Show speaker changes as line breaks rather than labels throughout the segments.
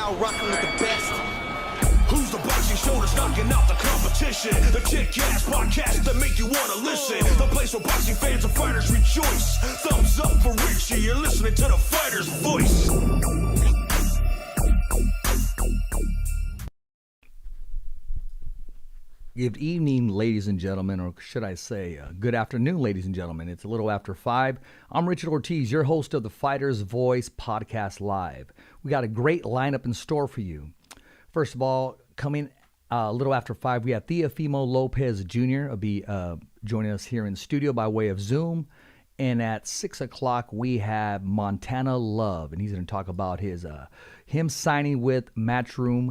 now rocking with the best. Who's the boxing show that's knocking out the competition? The kick-ass podcast that make you want to listen. The place where boxing fans and fighters rejoice. Thumbs up for Richie, you're listening to the fighter's voice.
Good evening, ladies and gentlemen, or should I say, good afternoon, ladies and gentlemen. It's a little after 5. I'm Richard Ortiz, your host of the Fighter's Voice Podcast Live. We got a great lineup in store for you. First of all, coming a little after 5, we have Teofimo Lopez Jr. will be joining us here in studio by way of Zoom. And at 6 o'clock, we have Montana Love, and he's going to talk about him signing with Matchroom,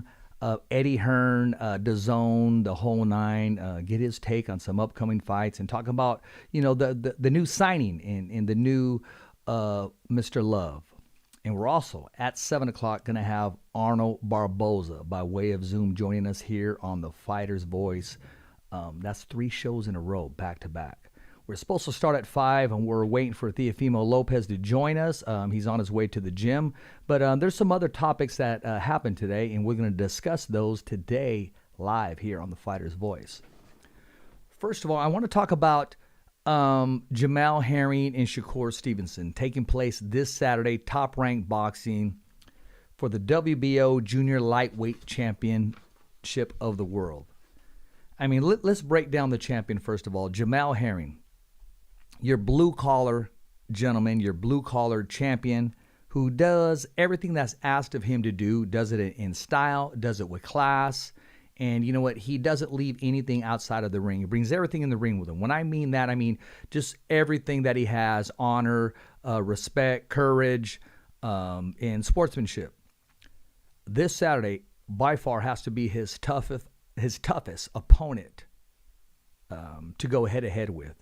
Eddie Hearn, DAZN, the whole nine, get his take on some upcoming fights and talk about, the new signing in the new Mr. Love. And we're also at 7 o'clock going to have Arnold Barboza by way of Zoom joining us here on the Fighter's Voice. That's 3 shows in a row, back to back. We're supposed to start at 5, and we're waiting for Teofimo Lopez to join us. He's on his way to the gym. But there's some other topics that happened today, and we're going to discuss those today live here on the Fighter's Voice. First of all, I want to talk about Jamel Herring and Shakur Stevenson taking place this Saturday, top-ranked boxing for the WBO Junior Lightweight Championship of the World. I mean, let's break down the champion first of all. Jamel Herring, your blue-collar gentleman, your blue-collar champion who does everything that's asked of him to do, does it in style, does it with class, and you know what? He doesn't leave anything outside of the ring. He brings everything in the ring with him. When I mean that, I mean just everything that he has, honor, respect, courage, and sportsmanship. This Saturday, by far, has to be his toughest opponent to go head-to-head with.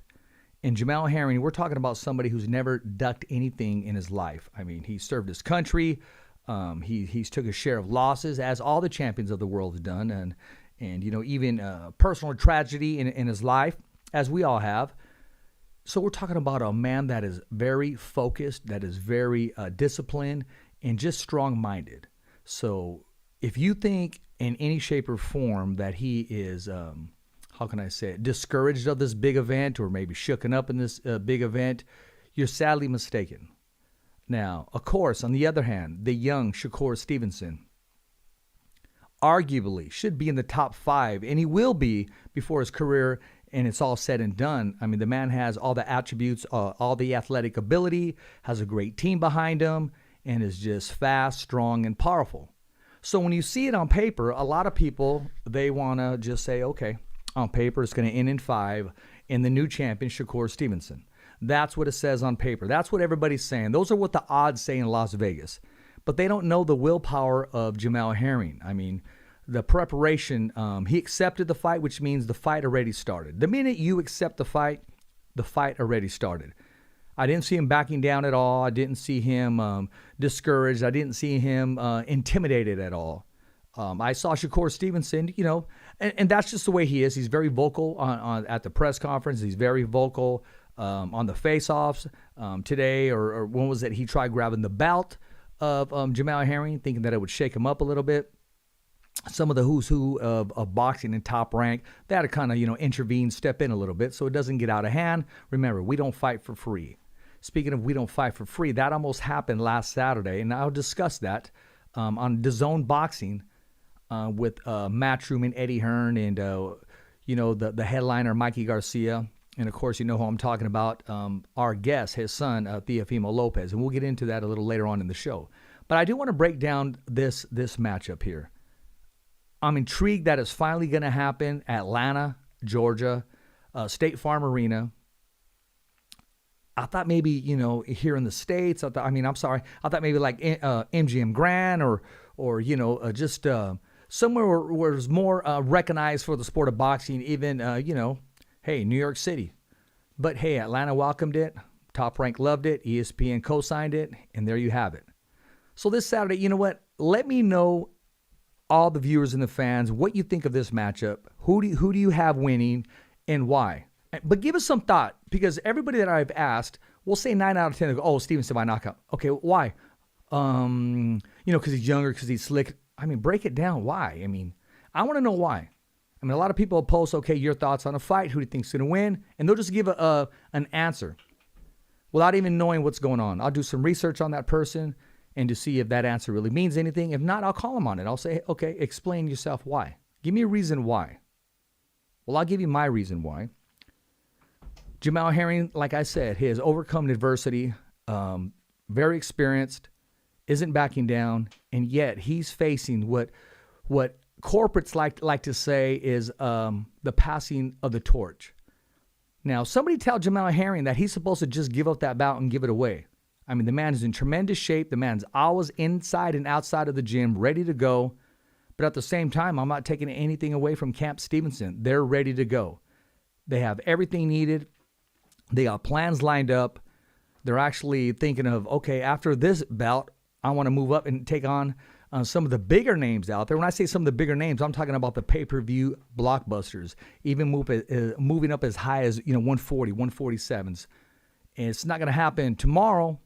And Jamel Herring, we're talking about somebody who's never ducked anything in his life. I mean, he served his country. He's took a share of losses, as all the champions of the world have done, and even personal tragedy in his life, as we all have. So we're talking about a man that is very focused, that is very disciplined, and just strong-minded. So if you think in any shape or form that he is, discouraged of this big event or maybe shooken up in this big event, you're sadly mistaken. Now, of course, on the other hand, the young Shakur Stevenson arguably should be in the top 5, and he will be before his career and it's all said and done. I mean, the man has all the attributes, all the athletic ability, has a great team behind him, and is just fast, strong, and powerful. So when you see it on paper, a lot of people, they want to just say, okay, on paper it's going to end in 5 in the new champion, Shakur Stevenson. That's what it says on paper. That's what everybody's saying. Those are what the odds say in Las Vegas. But they don't know the willpower of Jamel Herring. I mean, the preparation, he accepted the fight, which means the fight already started. The minute you accept the fight already started. I didn't see him backing down at all. I didn't see him discouraged. I didn't see him intimidated at all. I saw Shakur Stevenson, and that's just the way he is. He's very vocal at the press conference. He's very vocal on the face-offs today, or when was it? He tried grabbing the belt of Jamel Herring, thinking that it would shake him up a little bit. Some of the who's who of boxing in Top Rank, they had to kind of, intervene, step in a little bit so it doesn't get out of hand. Remember, we don't fight for free. Speaking of we don't fight for free, that almost happened last Saturday, and I'll discuss that on DAZN Boxing with Matchroom and Eddie Hearn and, the headliner, Mikey Garcia. And, of course, you know who I'm talking about, our guest, his son, Teofimo Lopez. And we'll get into that a little later on in the show. But I do want to break down this matchup here. I'm intrigued that it's finally going to happen. Atlanta, Georgia, State Farm Arena. I thought maybe, here in the States, I thought maybe like MGM Grand or just somewhere where it's more recognized for the sport of boxing, even, hey, New York City. But, hey, Atlanta welcomed it. Top Rank loved it. ESPN co-signed it. And there you have it. So this Saturday, you know what? Let me know, all the viewers and the fans, what you think of this matchup. Who do you have winning and why? But give us some thought, because everybody that I've asked will say 9 out of 10, they go, oh, Stevenson by knockout. Okay, why? Because he's younger, because he's slick. I mean, break it down. Why? I mean, I want to know why. I mean, a lot of people post, okay, your thoughts on a fight, who do you think's going to win? And they'll just give an answer without even knowing what's going on. I'll do some research on that person and to see if that answer really means anything. If not, I'll call them on it. I'll say, okay, explain yourself why. Give me a reason why. Well, I'll give you my reason why. Jamel Herring, like I said, he has overcome adversity, very experienced, isn't backing down, and yet he's facing what corporates like to say is the passing of the torch. Now, somebody tell Jamel Herring that he's supposed to just give up that bout and give it away. I mean, the man is in tremendous shape. The man's always inside and outside of the gym, ready to go. But at the same time, I'm not taking anything away from Camp Stevenson. They're ready to go. They have everything needed. They got plans lined up. They're actually thinking of, okay, after this bout, I want to move up and take on some of the bigger names out there. When I say some of the bigger names, I'm talking about the pay-per-view blockbusters, even moving up as high as 140, 147s. And it's not going to happen tomorrow,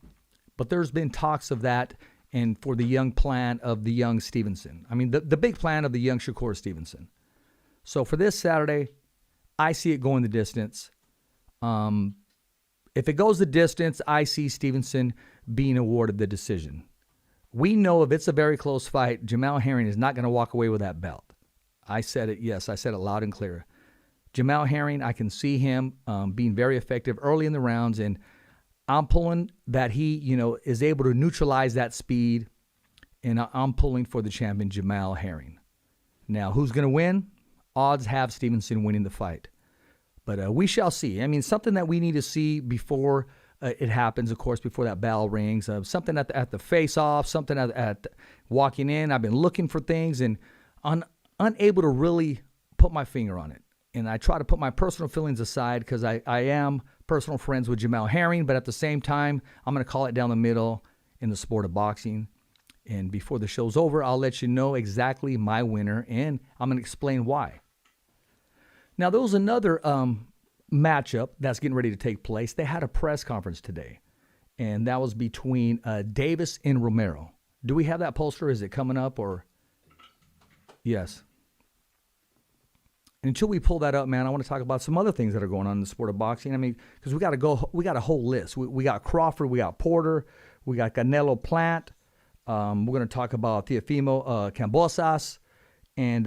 but there's been talks of that, and for the young plan of the young Stevenson. I mean, the big plan of the young Shakur Stevenson. So for this Saturday, I see it going the distance. If it goes the distance, I see Stevenson being awarded the decision. We know if it's a very close fight, Jamel Herring is not going to walk away with that belt. I said it, yes, I said it loud and clear. Jamel Herring, I can see him being very effective early in the rounds, and I'm pulling that he, is able to neutralize that speed, and I'm pulling for the champion, Jamel Herring. Now, who's going to win? Odds have Stevenson winning the fight. But we shall see. I mean, something that we need to see before it happens, of course, before that bell rings. Something at the face-off, something at walking in. I've been looking for things and unable to really put my finger on it. And I try to put my personal feelings aside because I am personal friends with Jamel Herring, but at the same time, I'm going to call it down the middle in the sport of boxing. And before the show's over, I'll let you know exactly my winner, and I'm going to explain why. Now, there was another matchup that's getting ready to take place. They had a press conference today, and that was between Davis and Romero. Do we have that poster? Is it coming up or? Yes. Until we pull that up, man, I want to talk about some other things that are going on in the sport of boxing. I mean, because we got a whole list. We got Crawford, we got Porter, we got Canelo Plant. We're going to talk about Teofimo Lopez, and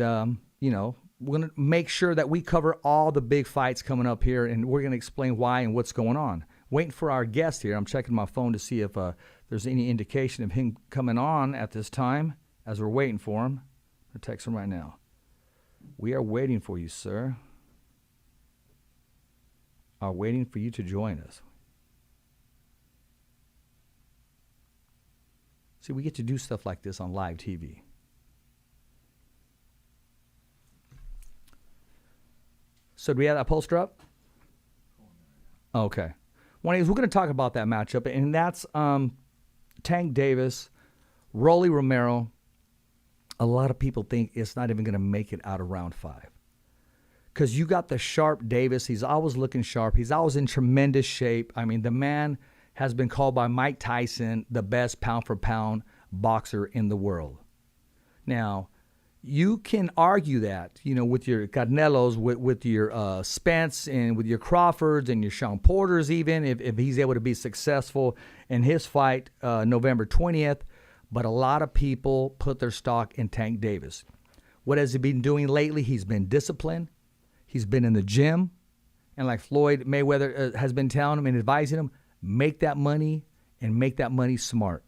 we're going to make sure that we cover all the big fights coming up here, and we're going to explain why and what's going on. Waiting for our guest here. I'm checking my phone to see if there's any indication of him coming on at this time as we're waiting for him. I'll text him right now. We are waiting for you, sir. Are waiting for you to join us. See, we get to do stuff like this on live TV. So do we have that poster up? Okay. We're going to talk about that matchup, and that's Tank Davis, Rolly Romero. A lot of people think it's not even going to make it out of round 5. Because you got the sharp Davis. He's always looking sharp. He's always in tremendous shape. I mean, the man has been called by Mike Tyson the best pound-for-pound boxer in the world. Now, you can argue that, with your Canelos, with your Spence, and with your Crawfords and your Sean Porters even, if he's able to be successful in his fight November 20th. But a lot of people put their stock in Tank Davis. What has he been doing lately? He's been disciplined. He's been in the gym. And like Floyd Mayweather has been telling him and advising him, make that money and make that money smart.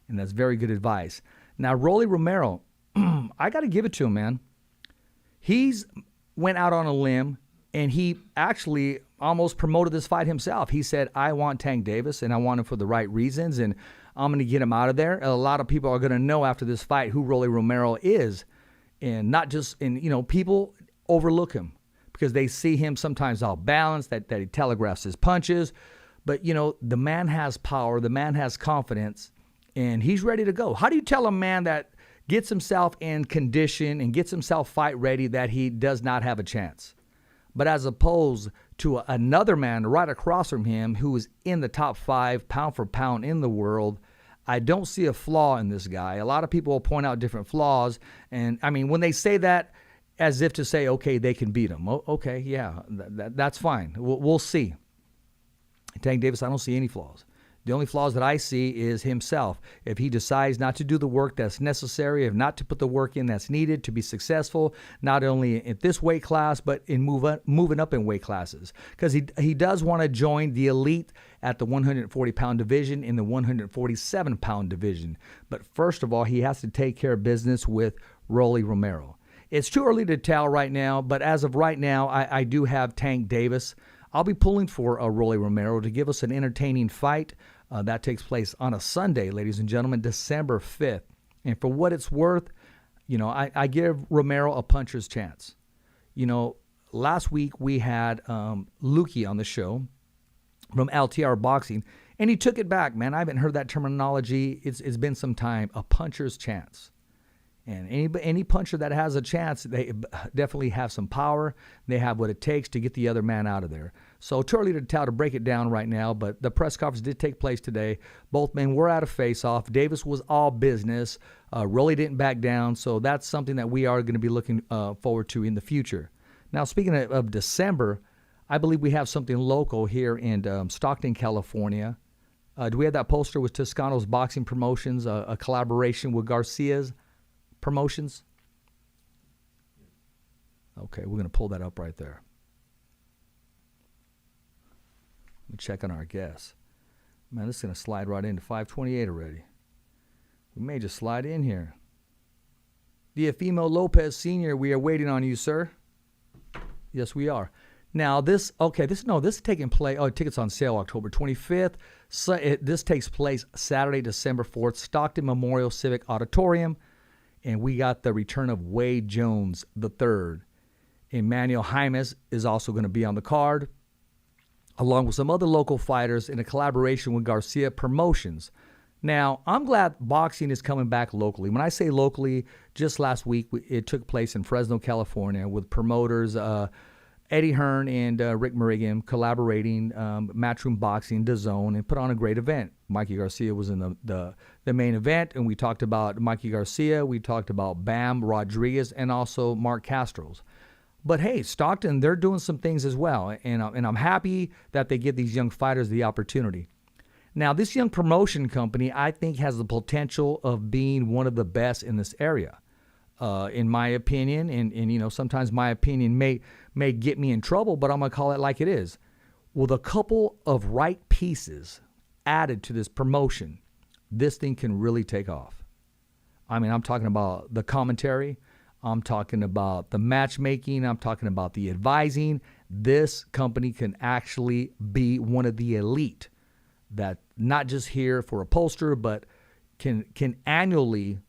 And that's very good advice. Now, Rolly Romero, I got to give it to him, man. He's went out on a limb, and he actually almost promoted this fight himself. He said, I want Tank Davis, and I want him for the right reasons, and I'm going to get him out of there. A lot of people are going to know after this fight who Rolly Romero is, and not just, people overlook him because they see him sometimes off balance, that he telegraphs his punches. But, the man has power, the man has confidence, and he's ready to go. How do you tell a man that gets himself in condition and gets himself fight ready that he does not have a chance? But as opposed to another man right across from him who is in the top 5 pound for pound in the world, I don't see a flaw in this guy. A lot of people will point out different flaws. And, I mean, when they say that as if to say, okay, they can beat him. Okay, yeah, that's fine. We'll see. Tank Davis, I don't see any flaws. The only flaws that I see is himself. If he decides not to do the work that's necessary, if not to put the work in that's needed to be successful, not only at this weight class, but in moving up in weight classes. Because he does want to join the elite at the 140-pound division in the 147-pound division. But first of all, he has to take care of business with Rolly Romero. It's too early to tell right now, but as of right now, I do have Tank Davis. I'll be pulling for Rolly Romero to give us an entertaining fight. That takes place on a Sunday, ladies and gentlemen, December 5th. And for what it's worth, I give Romero a puncher's chance. Last week we had Lukey on the show from LTR Boxing, and he took it back, man. I haven't heard that terminology. It's been some time. A puncher's chance. And any puncher that has a chance, they definitely have some power. They have what it takes to get the other man out of there. So too early to tell to break it down right now, but the press conference did take place today. Both men were at a face-off. Davis was all business. Rolly didn't back down, so that's something that we are going to be looking forward to in the future. Now, speaking of December, I believe we have something local here in Stockton, California. Do we have that poster with Toscano's Boxing Promotions, a collaboration with Garcia's Promotions? Okay, we're going to pull that up right there. Let me check on our guests. Man, this is going to slide right into 528 already. We may just slide in here. Teofimo Lopez Sr., we are waiting on you, sir. Yes, we are. Now, this is taking place. Oh, tickets on sale October 25th. So this takes place Saturday, December 4th, Stockton Memorial Civic Auditorium. And we got the return of Wade Jones III. Emmanuel Jaimes is also going to be on the card, along with some other local fighters in a collaboration with Garcia Promotions. Now, I'm glad boxing is coming back locally. When I say locally, just last week, it took place in Fresno, California, with promoters Eddie Hearn and Rick Merrigan collaborating, Matchroom Boxing, DAZN, and put on a great event. Mikey Garcia was in the main event, and we talked about Mikey Garcia, we talked about Bam Rodriguez, and also Mark Castro's. But hey, Stockton, they're doing some things as well, and I'm happy that they give these young fighters the opportunity. Now, this young promotion company, I think, has the potential of being one of the best in this area. In my opinion, and sometimes my opinion may get me in trouble, but I'm going to call it like it is. With a couple of right pieces added to this promotion, this thing can really take off. I mean, I'm talking about the commentary. I'm talking about the matchmaking. I'm talking about the advising. This company can actually be one of the elite that not just here for a poster, but can annually,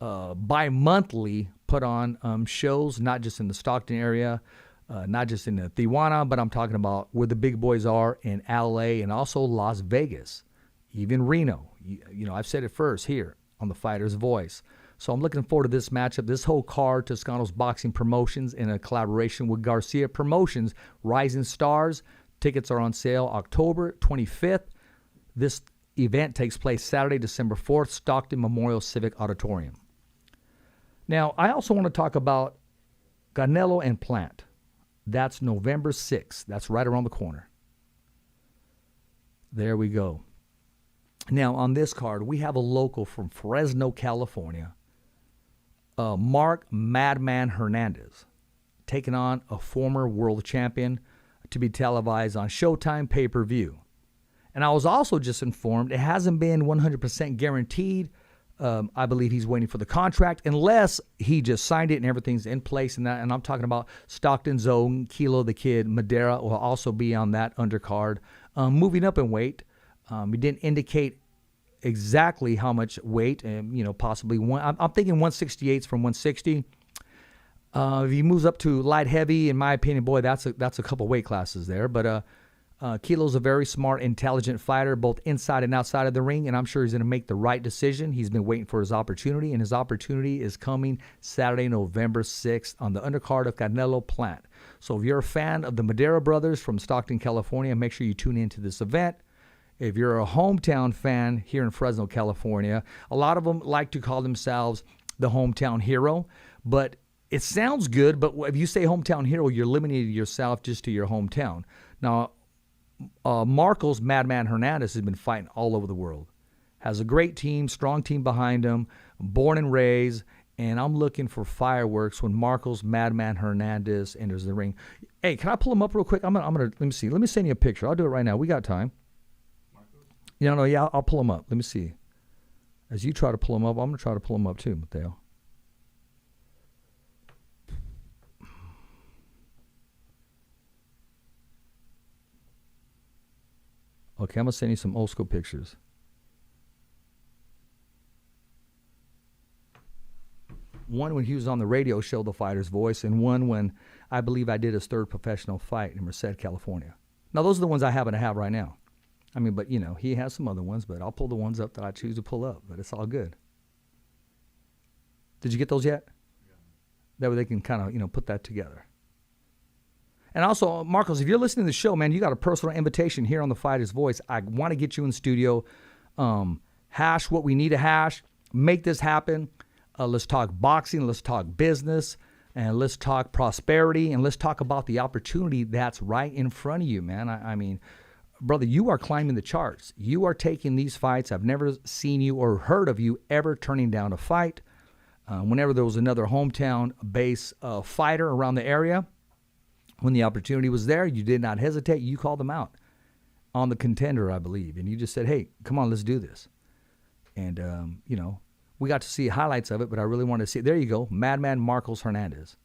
bi-monthly put on shows, not just in the Stockton area, not just in the Tijuana, but I'm talking about where the big boys are in LA and also Las Vegas, even Reno. I've said it first here on the Fighter's Voice. So I'm looking forward to this matchup. This whole card, Toscano's Boxing Promotions in a collaboration with Garcia Promotions, Rising Stars. Tickets are on sale October 25th. This event takes place Saturday, December 4th, Stockton Memorial Civic Auditorium. Now, I also want to talk about Canelo and Plant. That's November 6th. That's right around the corner. There we go. Now, on this card, we have a local from Fresno, California, Mark Madman Hernandez, taking on a former world champion to be televised on Showtime pay-per-view. And I was also just informed it hasn't been 100% guaranteed. I believe he's waiting for the contract unless he just signed it and everything's in place. And I'm talking about Stockton's own Kilo the Kid Madera will also be on that undercard. Moving up in weight, he didn't indicate exactly how much weight, and possibly one. I'm thinking 168s from 160. If he moves up to light heavy, in my opinion, boy, that's a couple weight classes there. But Kilo's a very smart, intelligent fighter, both inside and outside of the ring, and I'm sure he's going to make the right decision. He's been waiting for his opportunity, and his opportunity is coming Saturday, November 6th on the undercard of Canelo Plant. So if you're a fan of the Madera brothers from Stockton, California, make sure you tune into this event. If you're a hometown fan here in Fresno, California, a lot of them like to call themselves the hometown hero, but it sounds good, but if you say hometown hero, you're limiting yourself just to your hometown. Now, Marcos Madman Hernandez has been fighting all over the world. Has a great team, strong team behind him, born and raised, and I'm looking for fireworks when Marcos Madman Hernandez enters the ring. Hey, can I pull him up real quick? I'm gonna let me see. Let me send you a picture. I'll do it right now. We got time. Yeah, I'll pull him up. Let me see. As you try to pull him up, I'm gonna try to pull him up too, Mateo. Okay, I'm going to send you some old school pictures. One when he was on the radio show, The Fighter's Voice, and one when I believe I did his third professional fight in Merced, California. Now, those are the ones I happen to have right now. I mean, but, he has some other ones, but I'll pull the ones up that I choose to pull up, but it's all good. Did you get those yet? Yeah. That way they can kind of, put that together. And also, Marcos, if you're listening to the show, man, you got a personal invitation here on The Fighter's Voice. I want to get you in studio, hash what we need to hash, make this happen. Let's talk boxing, let's talk business, and let's talk prosperity, and let's talk about the opportunity that's right in front of you, man. I mean, brother, you are climbing the charts. You are taking these fights. I've never seen you or heard of you ever turning down a fight. Whenever there was another hometown base fighter around the area, when the opportunity was there, you did not hesitate. You called them out on the contender, I believe. And you just said, hey, come on, let's do this. And, we got to see highlights of it, but I really wanted to see it. There you go, Madman Marcos Hernandez.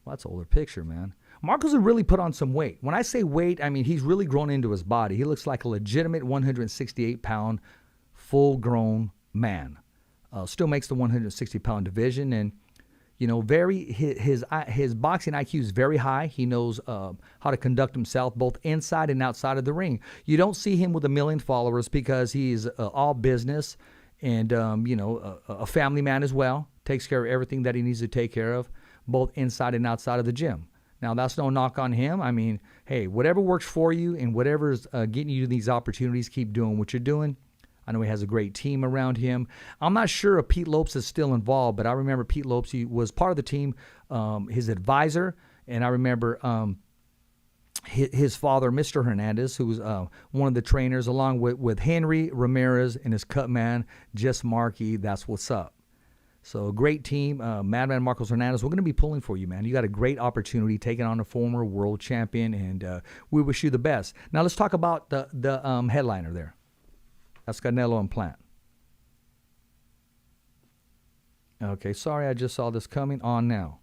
Well, that's an older picture, man. Marcos has really put on some weight. When I say weight, I mean he's really grown into his body. He looks like a legitimate 168-pound, full-grown man. Still makes the 160-pound division, and his boxing IQ is very high. He knows how to conduct himself both inside and outside of the ring. You don't see him with 1 million followers because he's all business and a family man as well. Takes care of everything that he needs to take care of, both inside and outside of the gym. Now, that's no knock on him. I mean, hey, whatever works for you and whatever's getting you these opportunities, keep doing what you're doing. I know he has a great team around him. I'm not sure if Pete Lopes is still involved, but I remember Pete Lopes, he was part of the team, his advisor, and I remember his father, Mr. Hernandez, who was one of the trainers, along with Henry Ramirez and his cut man, Jess Markey. That's what's up. So great team, Madman Marcos Hernandez. We're going to be pulling for you, man. You got a great opportunity taking on a former world champion, and we wish you the best. Now let's talk about the headliner there. That's Canelo and Plant. Okay, sorry, I just saw this coming on now.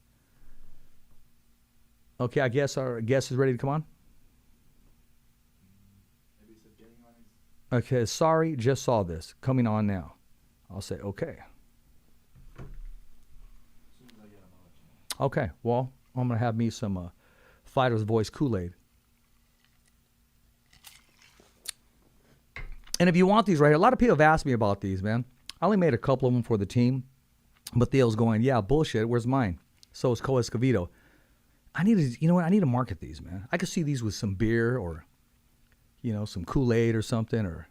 Okay, I guess our guest is ready to come on. Okay, sorry, just saw this coming on now. I'll say okay. Okay, well, I'm going to have me some Fighter's Voice Kool-Aid. And if you want these right here, a lot of people have asked me about these, man. I only made a couple of them for the team. But Theo's going, yeah, bullshit, where's mine? So is Co Escovedo. I need to market these, man. I could see these with some beer or, some Kool-Aid or something, or,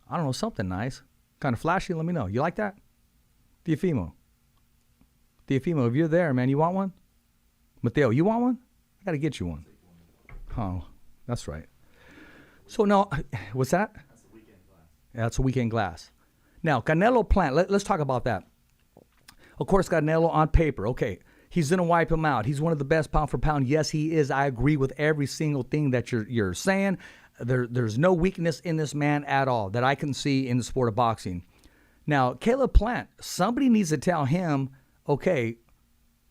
I don't know, something nice. Kind of flashy, let me know. You like that? Teofimo, if you're there, man, you want one? Mateo, you want one? I got to get you one. Oh, that's right. So, no, what's that? That's a weekend glass. Yeah, that's a weekend glass. Now, Canelo Plant, let's talk about that. Of course, Canelo on paper, okay, he's going to wipe him out. He's one of the best pound for pound. Yes, he is. I agree with every single thing that you're saying. There's no weakness in this man at all that I can see in the sport of boxing. Now, Caleb Plant, somebody needs to tell him, okay,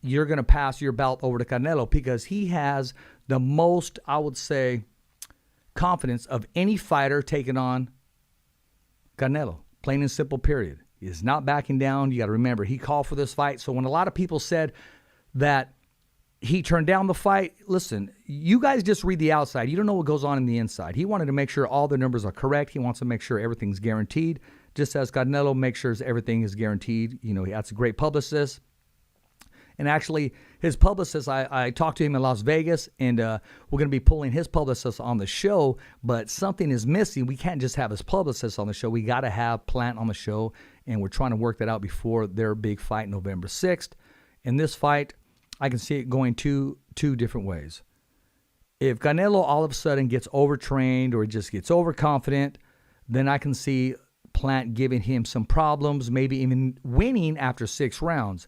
you're going to pass your belt over to Canelo because he has the most, I would say, confidence of any fighter taking on Canelo. Plain and simple, period. He is not backing down. You got to remember, he called for this fight. So when a lot of people said that he turned down the fight, listen, you guys just read the outside. You don't know what goes on in the inside. He wanted to make sure all the numbers are correct. He wants to make sure everything's guaranteed. Just as Canelo makes sure everything is guaranteed. That's a great publicist. And actually, his publicist, I talked to him in Las Vegas, and we're going to be pulling his publicist on the show, but something is missing. We can't just have his publicist on the show. We got to have Plant on the show, and we're trying to work that out before their big fight November 6th. In this fight, I can see it going two different ways. If Canelo all of a sudden gets overtrained or just gets overconfident, then I can see Plant giving him some problems, maybe even winning after 6 rounds.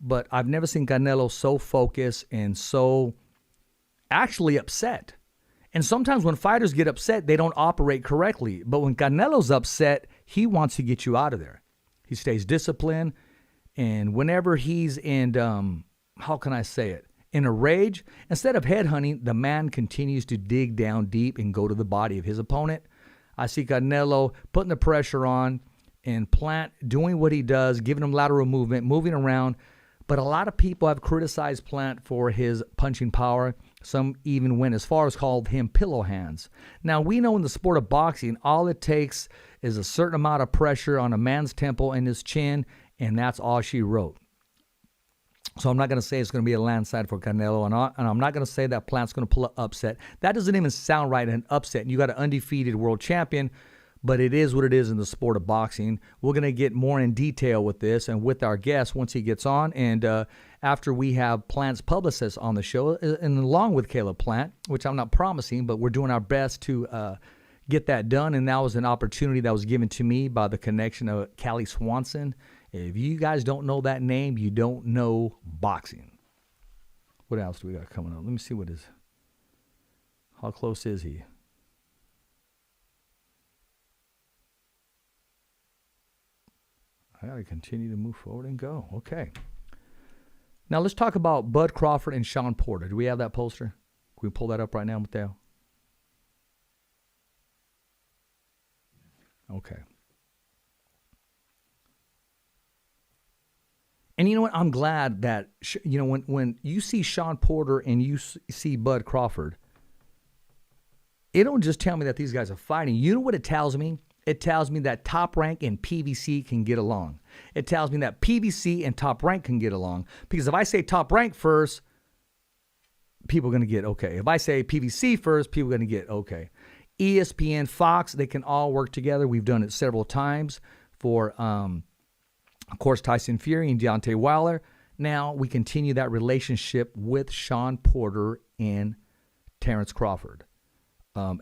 But I've never seen Canelo so focused and so actually upset. And sometimes when fighters get upset, they don't operate correctly. But when Canelo's upset, he wants to get you out of there. He stays disciplined. And whenever he's in, how can I say it? In a rage, instead of headhunting, the man continues to dig down deep and go to the body of his opponent. I see Canelo putting the pressure on and Plant doing what he does, giving him lateral movement, moving around. But a lot of people have criticized Plant for his punching power. Some even went as far as called him pillow hands. Now, we know in the sport of boxing, all it takes is a certain amount of pressure on a man's temple and his chin, and that's all she wrote. So I'm not going to say it's going to be a landslide for Canelo, and I'm not going to say that Plant's going to pull an upset. That doesn't even sound right, an upset. You got an undefeated world champion, but it is what it is in the sport of boxing. We're going to get more in detail with this and with our guest once he gets on, and after we have Plant's publicist on the show, and along with Caleb Plant, which I'm not promising, but we're doing our best to get that done, and that was an opportunity that was given to me by the connection of Callie Swanson. If you guys don't know that name, you don't know boxing. What else do we got coming up? Let me see what is. How close is he? I got to continue to move forward and go. Okay. Now let's talk about Bud Crawford and Sean Porter. Do we have that poster? Can we pull that up right now, Mateo? Okay. And you know what? I'm glad that, when you see Sean Porter and you see Bud Crawford, it don't just tell me that these guys are fighting. You know what it tells me? It tells me that Top Rank and PBC can get along. It tells me that PBC and Top Rank can get along. Because if I say Top Rank first, people are going to get okay. If I say PBC first, people are going to get okay. ESPN, Fox, they can all work together. We've done it several times for of course, Tyson Fury and Deontay Wilder. Now we continue that relationship with Sean Porter and Terrence Crawford.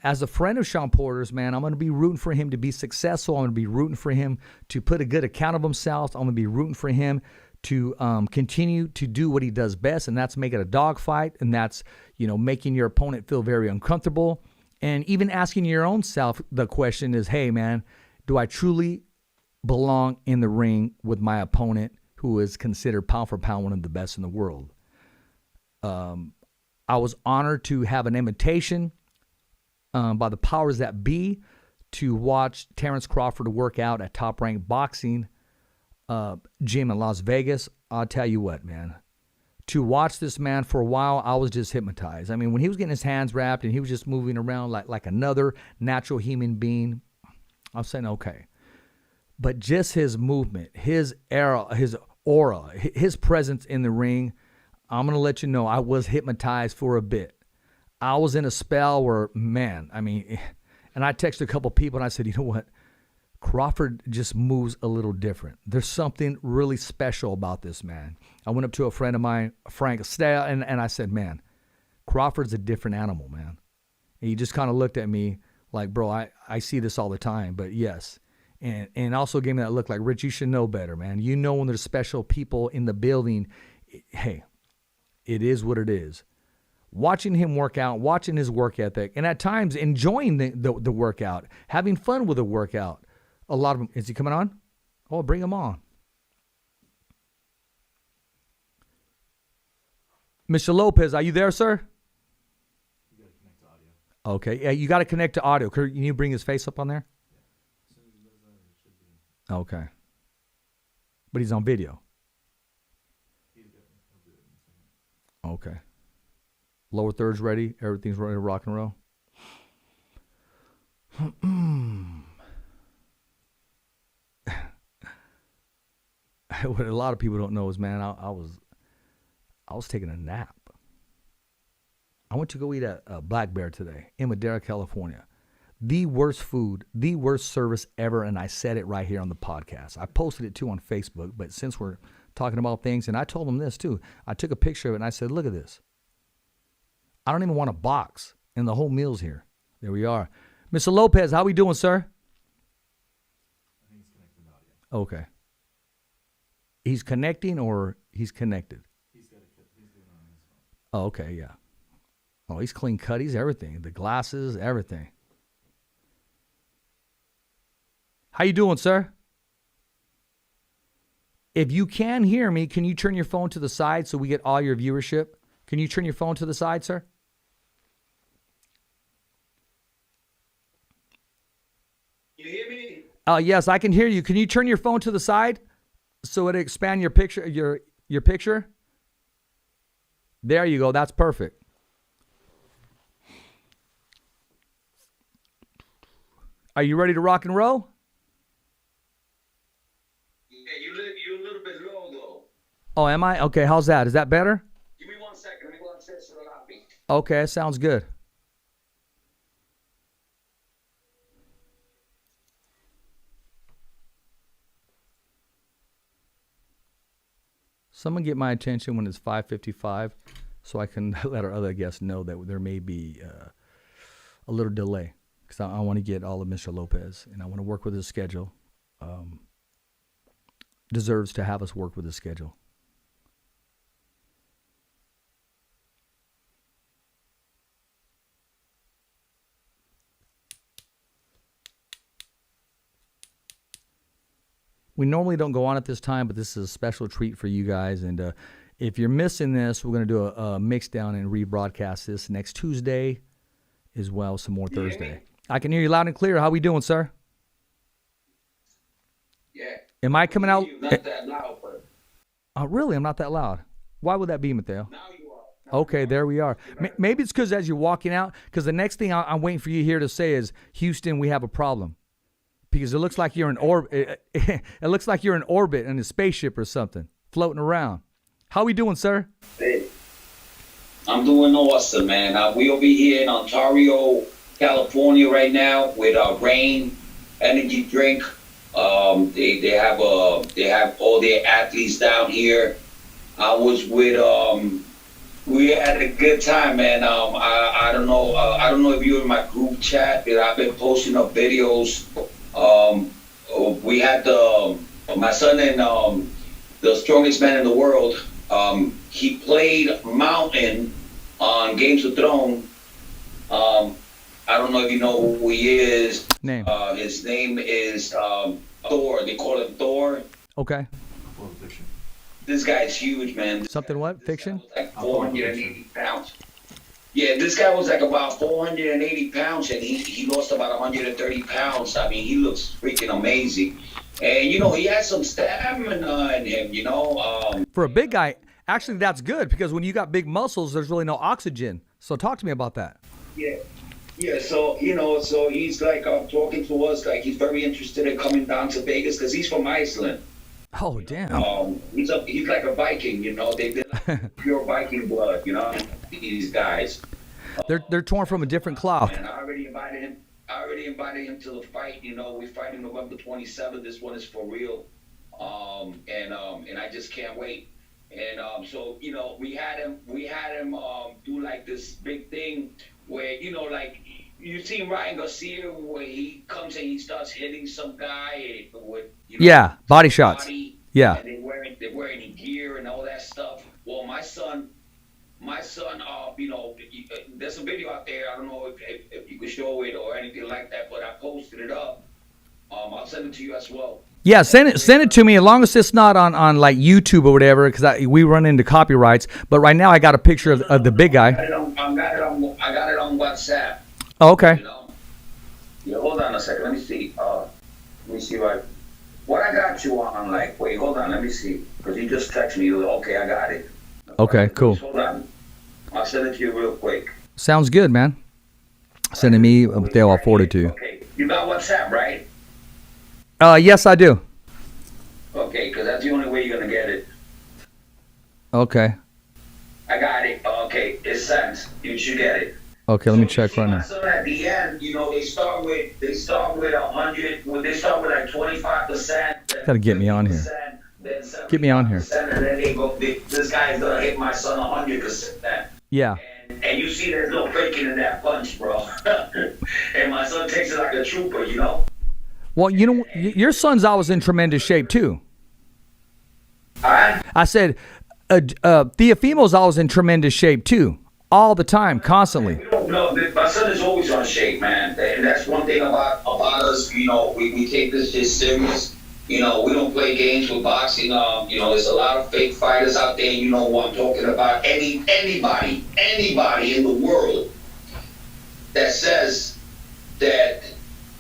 As a friend of Sean Porter's, man, I'm going to be rooting for him to be successful. I'm going to be rooting for him to put a good account of himself. I'm going to be rooting for him to continue to do what he does best, and that's make it a dogfight, and that's, making your opponent feel very uncomfortable. And even asking your own self the question is, hey, man, do I truly belong in the ring with my opponent who is considered pound for pound one of the best in the world? I was honored to have an invitation by the powers that be to watch Terrence Crawford work out at Top Rank Boxing gym in Las Vegas. I'll tell you what, man. To watch this man for a while, I was just hypnotized. I mean, when he was getting his hands wrapped and he was just moving around like another natural human being, I was saying, okay. But just his movement, his aura, his presence in the ring, I'm going to let you know I was hypnotized for a bit. I was in a spell where, man, and I texted a couple people and I said, you know what? Crawford just moves a little different. There's something really special about this man. I went up to a friend of mine, Frank Estelle, and I said, man, Crawford's a different animal, man. And he just kind of looked at me like, bro, I see this all the time, but yes. And also gave me that look like, Rich, you should know better, man. You know when there's special people in the building, hey, it is what it is. Watching him work out, watching his work ethic, and at times enjoying the workout, having fun with the workout. A lot of them. Is he coming on? Oh, bring him on. Mr. Lopez, are you there, sir?
You got to connect to audio.
Okay. Yeah, you got to connect to audio. Can you bring his face up on there?
Yeah. As soon as he does that, it should be.
Okay. But he's on video.
He'll do it in a second.
Okay. Lower thirds ready. Everything's ready to rock and roll. What a lot of people don't know is, man, I was I was taking a nap. I went to go eat at Black Bear today in Madera, California. The worst food, the worst service ever, and I said it right here on the podcast. I posted it too on Facebook, but since we're talking about things, and I told them this too. I took a picture of it and I said, look at this. I don't even want a box, and the whole meal's here. There we are. Mr. Lopez, how we doing, sir?
I think he's connecting audio.
Okay. He's connecting or he's connected?
He's doing it on his phone.
Oh, okay, yeah. Oh, he's clean cut. He's everything. The glasses, everything. How you doing, sir? If you can hear me, can you turn your phone to the side so we get all your viewership? Can you turn your phone to the side, sir?
You hear me?
Yes, I can hear you. Can you turn your phone to the side so it expand your picture? Your picture. There you go. That's perfect. Are you ready to rock and roll?
Yeah, you're a little bit low though.
Oh, am I? Okay, how's that? Is that better?
Give me 1 second. Let me go upstairs to the lobby.
Okay, sounds good. Someone get my attention when it's 5:55 so I can let our other guests know that there may be a little delay because I want to get all of Mr. Lopez and I want to work with his schedule. Deserves to have us work with his schedule. We normally don't go on at this time, but this is a special treat for you guys. And if you're missing this, we're going to do a mix down and rebroadcast this next Tuesday as well, some more Thursday. I can hear you loud and clear. How we doing, sir?
Yeah.
Am I coming out?
You're not that loud, but
Oh, really? I'm not that loud. Why would that be, Mateo?
now you are.
Okay, there we are. Maybe it's because as you're walking out, because the next thing I'm waiting for you here to say is, Houston, we have a problem. Because it looks like you're in orbit. It looks like you're in orbit in a spaceship or something, floating around. How we doing, sir?
Hey, I'm doing awesome, man. We over here in Ontario, California right now with Rain Energy Drink. They have all their athletes down here. I was with we had a good time, man. I don't know if you're in my group chat, but I've been posting up videos. We had my son and the strongest man in the world. He played Mountain on Games of Thrones. I don't know if you know who he is.
Name.
His name is Thor. They call him Thor.
Okay.
Full of fiction.
This guy's huge, man.
Something what? Fiction?
Like 480 pounds. Yeah, this guy was like about 480 pounds, and he lost about 130 pounds. I mean, he looks freaking amazing. And, you know, he has some stamina in him, you know.
For a big guy, actually, that's good because when you got big muscles, there's really no oxygen. So talk to me about that.
Yeah. Yeah, so, you know, so he's like talking to us, like he's very interested in coming down to Vegas because he's from Iceland.
Oh, damn.
He's like a Viking, you know. They've been like pure Viking blood, you know, these guys.
They're torn from a different cloth.
And I already invited him to the fight. You know, we're fighting November 27th. This one is for real. And I just can't wait. And so, you know, we had him do like this big thing where, you know, like you seen Ryan Garcia where he comes and he starts hitting some guy with, you know,
Yeah, body shots. Yeah.
And they're wearing gear and all that stuff. Well, my son, you know, there's a video out there. I don't know if you could show it or anything like that, but I posted it up. I'll send it to you as well.
Yeah, send it to me as long as it's not on like YouTube or whatever, because we run into copyrights. But right now I got a picture of the big guy.
I got it on WhatsApp.
Oh, okay.
You know? Yeah, hold on a second. Let me see. What I got you on, like, wait, hold on. Let me see. Because you just texted me. Okay, I got it.
Okay, cool.
Hold on. I'll send it to you real quick.
Sounds good, man. Sending me, I'll forward it to you.
Okay. You got WhatsApp, right?
Yes, I do.
Okay, because that's the only way you're going to get it.
Okay.
I got it. Okay, it's sent. You should get it.
Okay, let me check right now.
So at the end, they start with 100. When they start with like 25%.
Gotta get me on here. Get me on here.
And then this guy's gonna hit my son 100%.
Yeah.
And you see, there's no faking in that punch, bro. And my son takes it like a trooper,
Well, your son's always in tremendous shape too.
Alright?
I said, Teofimo's always in tremendous shape too, all the time, constantly.
No, my son is always on shape, man. And that's one thing about us. We take this shit serious. We don't play games with boxing. There's a lot of fake fighters out there. You know what I'm talking about. Anybody in the world that says that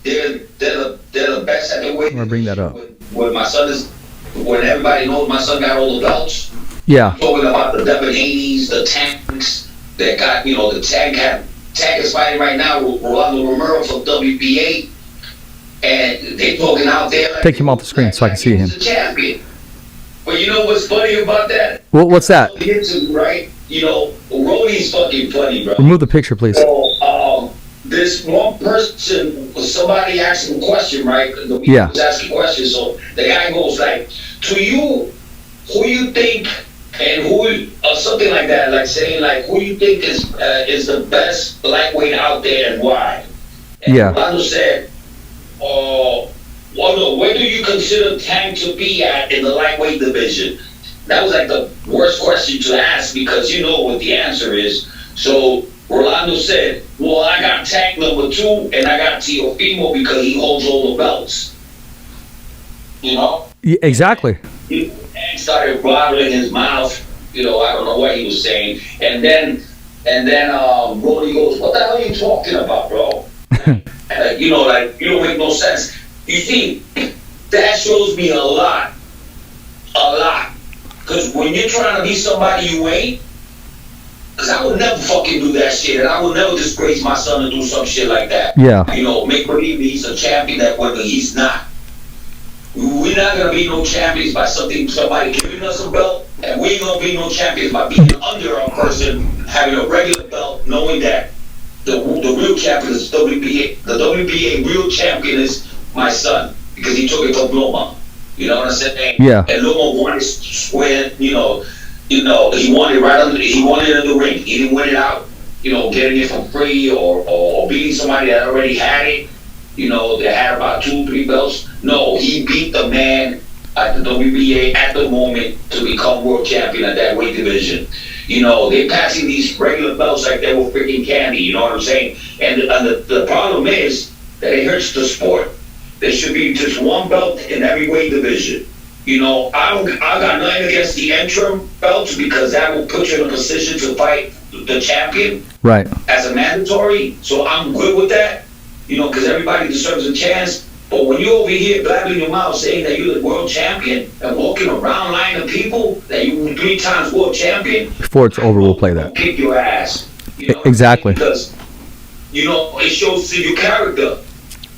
they're the best at the way.
I'm gonna bring that up.
When everybody knows my son got all the belts.
Yeah.
Talking about the Devin Haney's, the Tanks that got, the Tank is fighting right now with Rolando Romero from WBA. And they talking out there. Like,
take him off the screen so I can see him.
The champion. But you know what's funny about that?
Well, what's that?
Right? Ronnie's fucking funny, bro.
Remove the picture, please.
So, this one person, somebody asked him a question, right? The
Yeah.
was asking questions. So the guy goes like, to you, who you think and something like that, like saying like, who you think is the best lightweight out there and why? And
Yeah.
Rolando said, where do you consider Tank to be at in the lightweight division? That was like the worst question to ask because you know what the answer is. So Rolando said, well, I got Tank number 2 and I got Teofimo because he holds all the belts.
Yeah, exactly.
He started bottling his mouth. I don't know what he was saying. And then Brody goes, what the hell are you talking about, bro? You don't make no sense. You see, that shows me a lot. Because when you're trying to be somebody you ain't, because I would never fucking do that shit, and I would never disgrace my son to do some shit like that.
Yeah.
Make believe he's a champion that when he's not. We're not gonna be no champions by somebody giving us a belt, and we ain't gonna be no champions by being under a person having a regular belt, knowing that the real champion is WBA. The WBA real champion is my son because he took it from Loma. You know what I'm saying?
Yeah.
And Loma won it square. He won it he won it in the ring. He didn't win it out. Getting it for free or beating somebody that already had it. They had about 2-3 belts. No, he beat the man at the WBA at the moment to become world champion at that weight division. They're passing these regular belts like they were freaking candy, you know what I'm saying? And the problem is that it hurts the sport. There should be just one belt in every weight division. I got nothing against the interim belts because that will put you in a position to fight the champion.
Right.
As a mandatory. So I'm good with that, because everybody deserves a chance. But when you're over here blabbing your mouth saying that you're the world champion and walking around lying to people that you were 3 times world champion.
Before it's over, we'll play that.
Kick your ass.
Exactly.
Because, it shows to your character.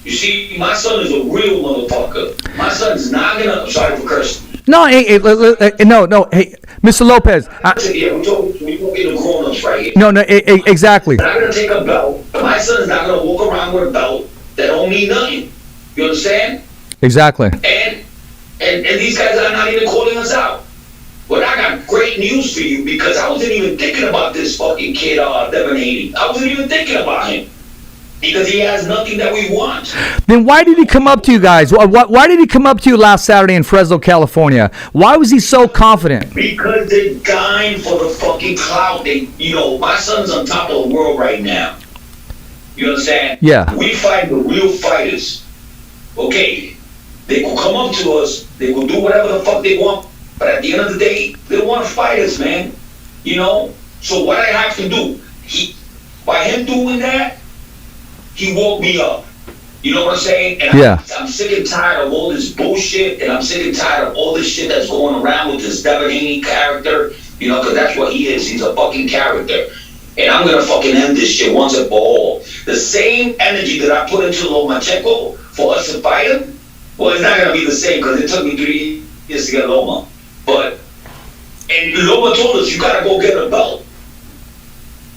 You see, my son is a real motherfucker. My son's not gonna, sorry for cursing.
No, no. Hey, Mr. Lopez.
Yeah, we're talking to grown-ups right here.
No, exactly.
I'm not gonna take a belt. My son's not gonna walk around with a belt that don't mean nothing. You understand?
Exactly.
And these guys are not even calling us out. But I got great news for you because I wasn't even thinking about this fucking kid, Devin Haney. I wasn't even thinking about him. Because he has nothing that we want.
Then why did he come up to you guys? Why did he come up to you last Saturday in Fresno, California? Why was he so confident?
Because they're dying for the fucking clout. My son's on top of the world right now. You understand?
Yeah.
We fight the real fighters. Okay, they will come up to us, they will do whatever the fuck they want, but at the end of the day, they don't want to fight us, man. So what I have to do, by him doing that, he woke me up. You know what I'm saying? And
yeah.
I'm sick and tired of all this bullshit, and I'm sick and tired of all this shit that's going around with this Devin Haney character, because that's what he is. He's a fucking character. And I'm going to fucking end this shit once and for all. The same energy that I put into Lomachenko for us to fight him, well, it's not going to be the same because it took me 3 years to get Loma. And Loma told us, you gotta go get a belt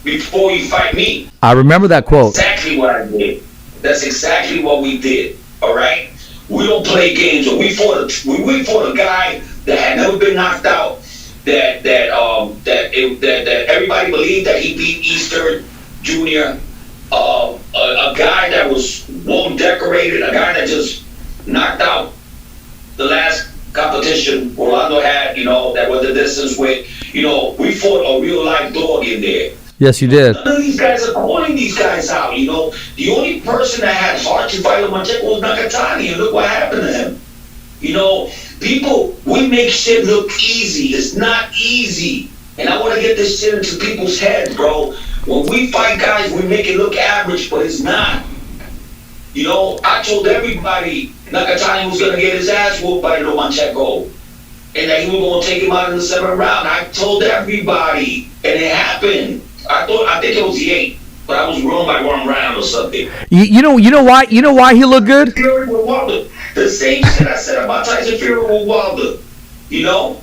before you fight me.
I remember that quote.
Exactly what I did. That's exactly what we did. All right. We don't play games. We fought a guy that had never been knocked out. That everybody believed that he beat Eastern Junior. A guy that was well decorated. A guy that just knocked out the last competition Orlando had. That was the distance with. We fought a real life dog in there.
Yes, you did.
None of these guys are calling these guys out. The only person that had heart to fight Lomachenko was Nakatani, and look what happened to him. People, we make shit look easy. It's not easy. And I want to get this shit into people's heads, bro. When we fight guys, we make it look average, but it's not. I told everybody Nakatani was going to get his ass whooped by Lomachenko, and that he was going to take him out in the 7th round. I told everybody, and it happened. I think it was the 8th, but I was wrong by 1 round or something.
You know why he looked good?
Fury with Wilder. The same shit I said about Tyson Fury with Wilder. You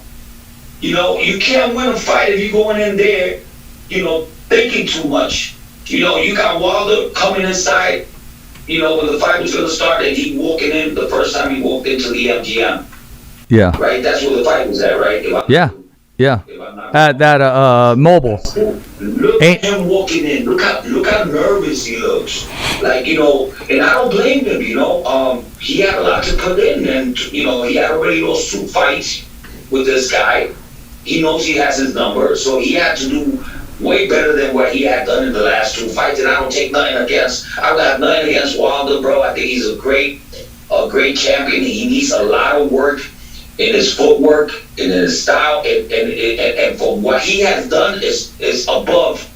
can't win a fight if you're going in there, thinking too much. You got Wilder coming inside, when the fight was going to start, and he walking in the first time he walked into the MGM.
Yeah.
Right? That's where the fight was at, right?
Yeah. At that mobile.
Look at him walking in. Look how nervous he looks. And I don't blame him. He had a lot to put in, and he had already lost 2 fights with this guy. He knows he has his number, so he had to do way better than what he had done in the last 2 fights. And I don't take nothing against. I got nothing against Wilder, bro. I think he's a great champion. He needs a lot of work in his footwork, in his style, and for what he has done is above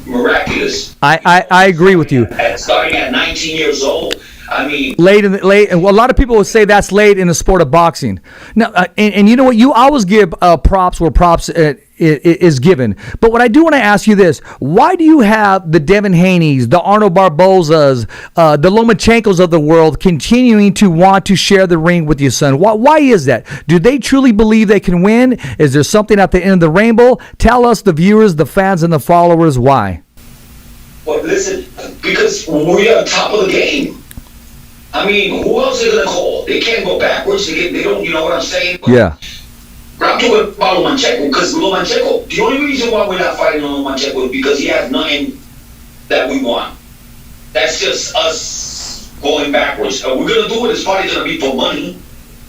miraculous.
I agree with you.
Starting at 19 years old, I mean,
late. Well, a lot of people would say that's late in the sport of boxing. Now, and you know what? You always give props where props is given. But what I do want to ask you this: why do you have the Devin Haney's, the Arnold Barbozas, the Lomachenkos of the world continuing to want to share the ring with your son? Why is that? Do they truly believe they can win? Is there something at the end of the rainbow? Tell us, the viewers, the fans, and the followers, why.
Well, listen, because we are top of the game. I mean, who else are they going to call? They can't go backwards. They don't, you know what I'm saying? But
yeah.
I'm talking about Lomachenko, because Lomachenko, the only reason why we're not fighting Lomachenko is because he has nothing that we want. That's just us going backwards. We're going to do it. It's probably going to be for money.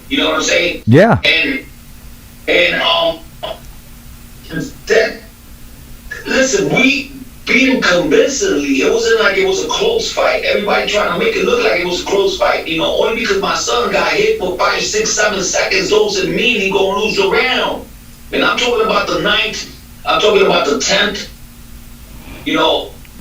You know what I'm saying?
Yeah.
And then, listen, we beat him convincingly. It wasn't like it was a close fight. Everybody trying to make it look like it was a close fight. Only because my son got hit for 5, 6, 7 seconds doesn't mean he gonna lose the round. And I'm talking about the 9th. I'm talking about the 10th. The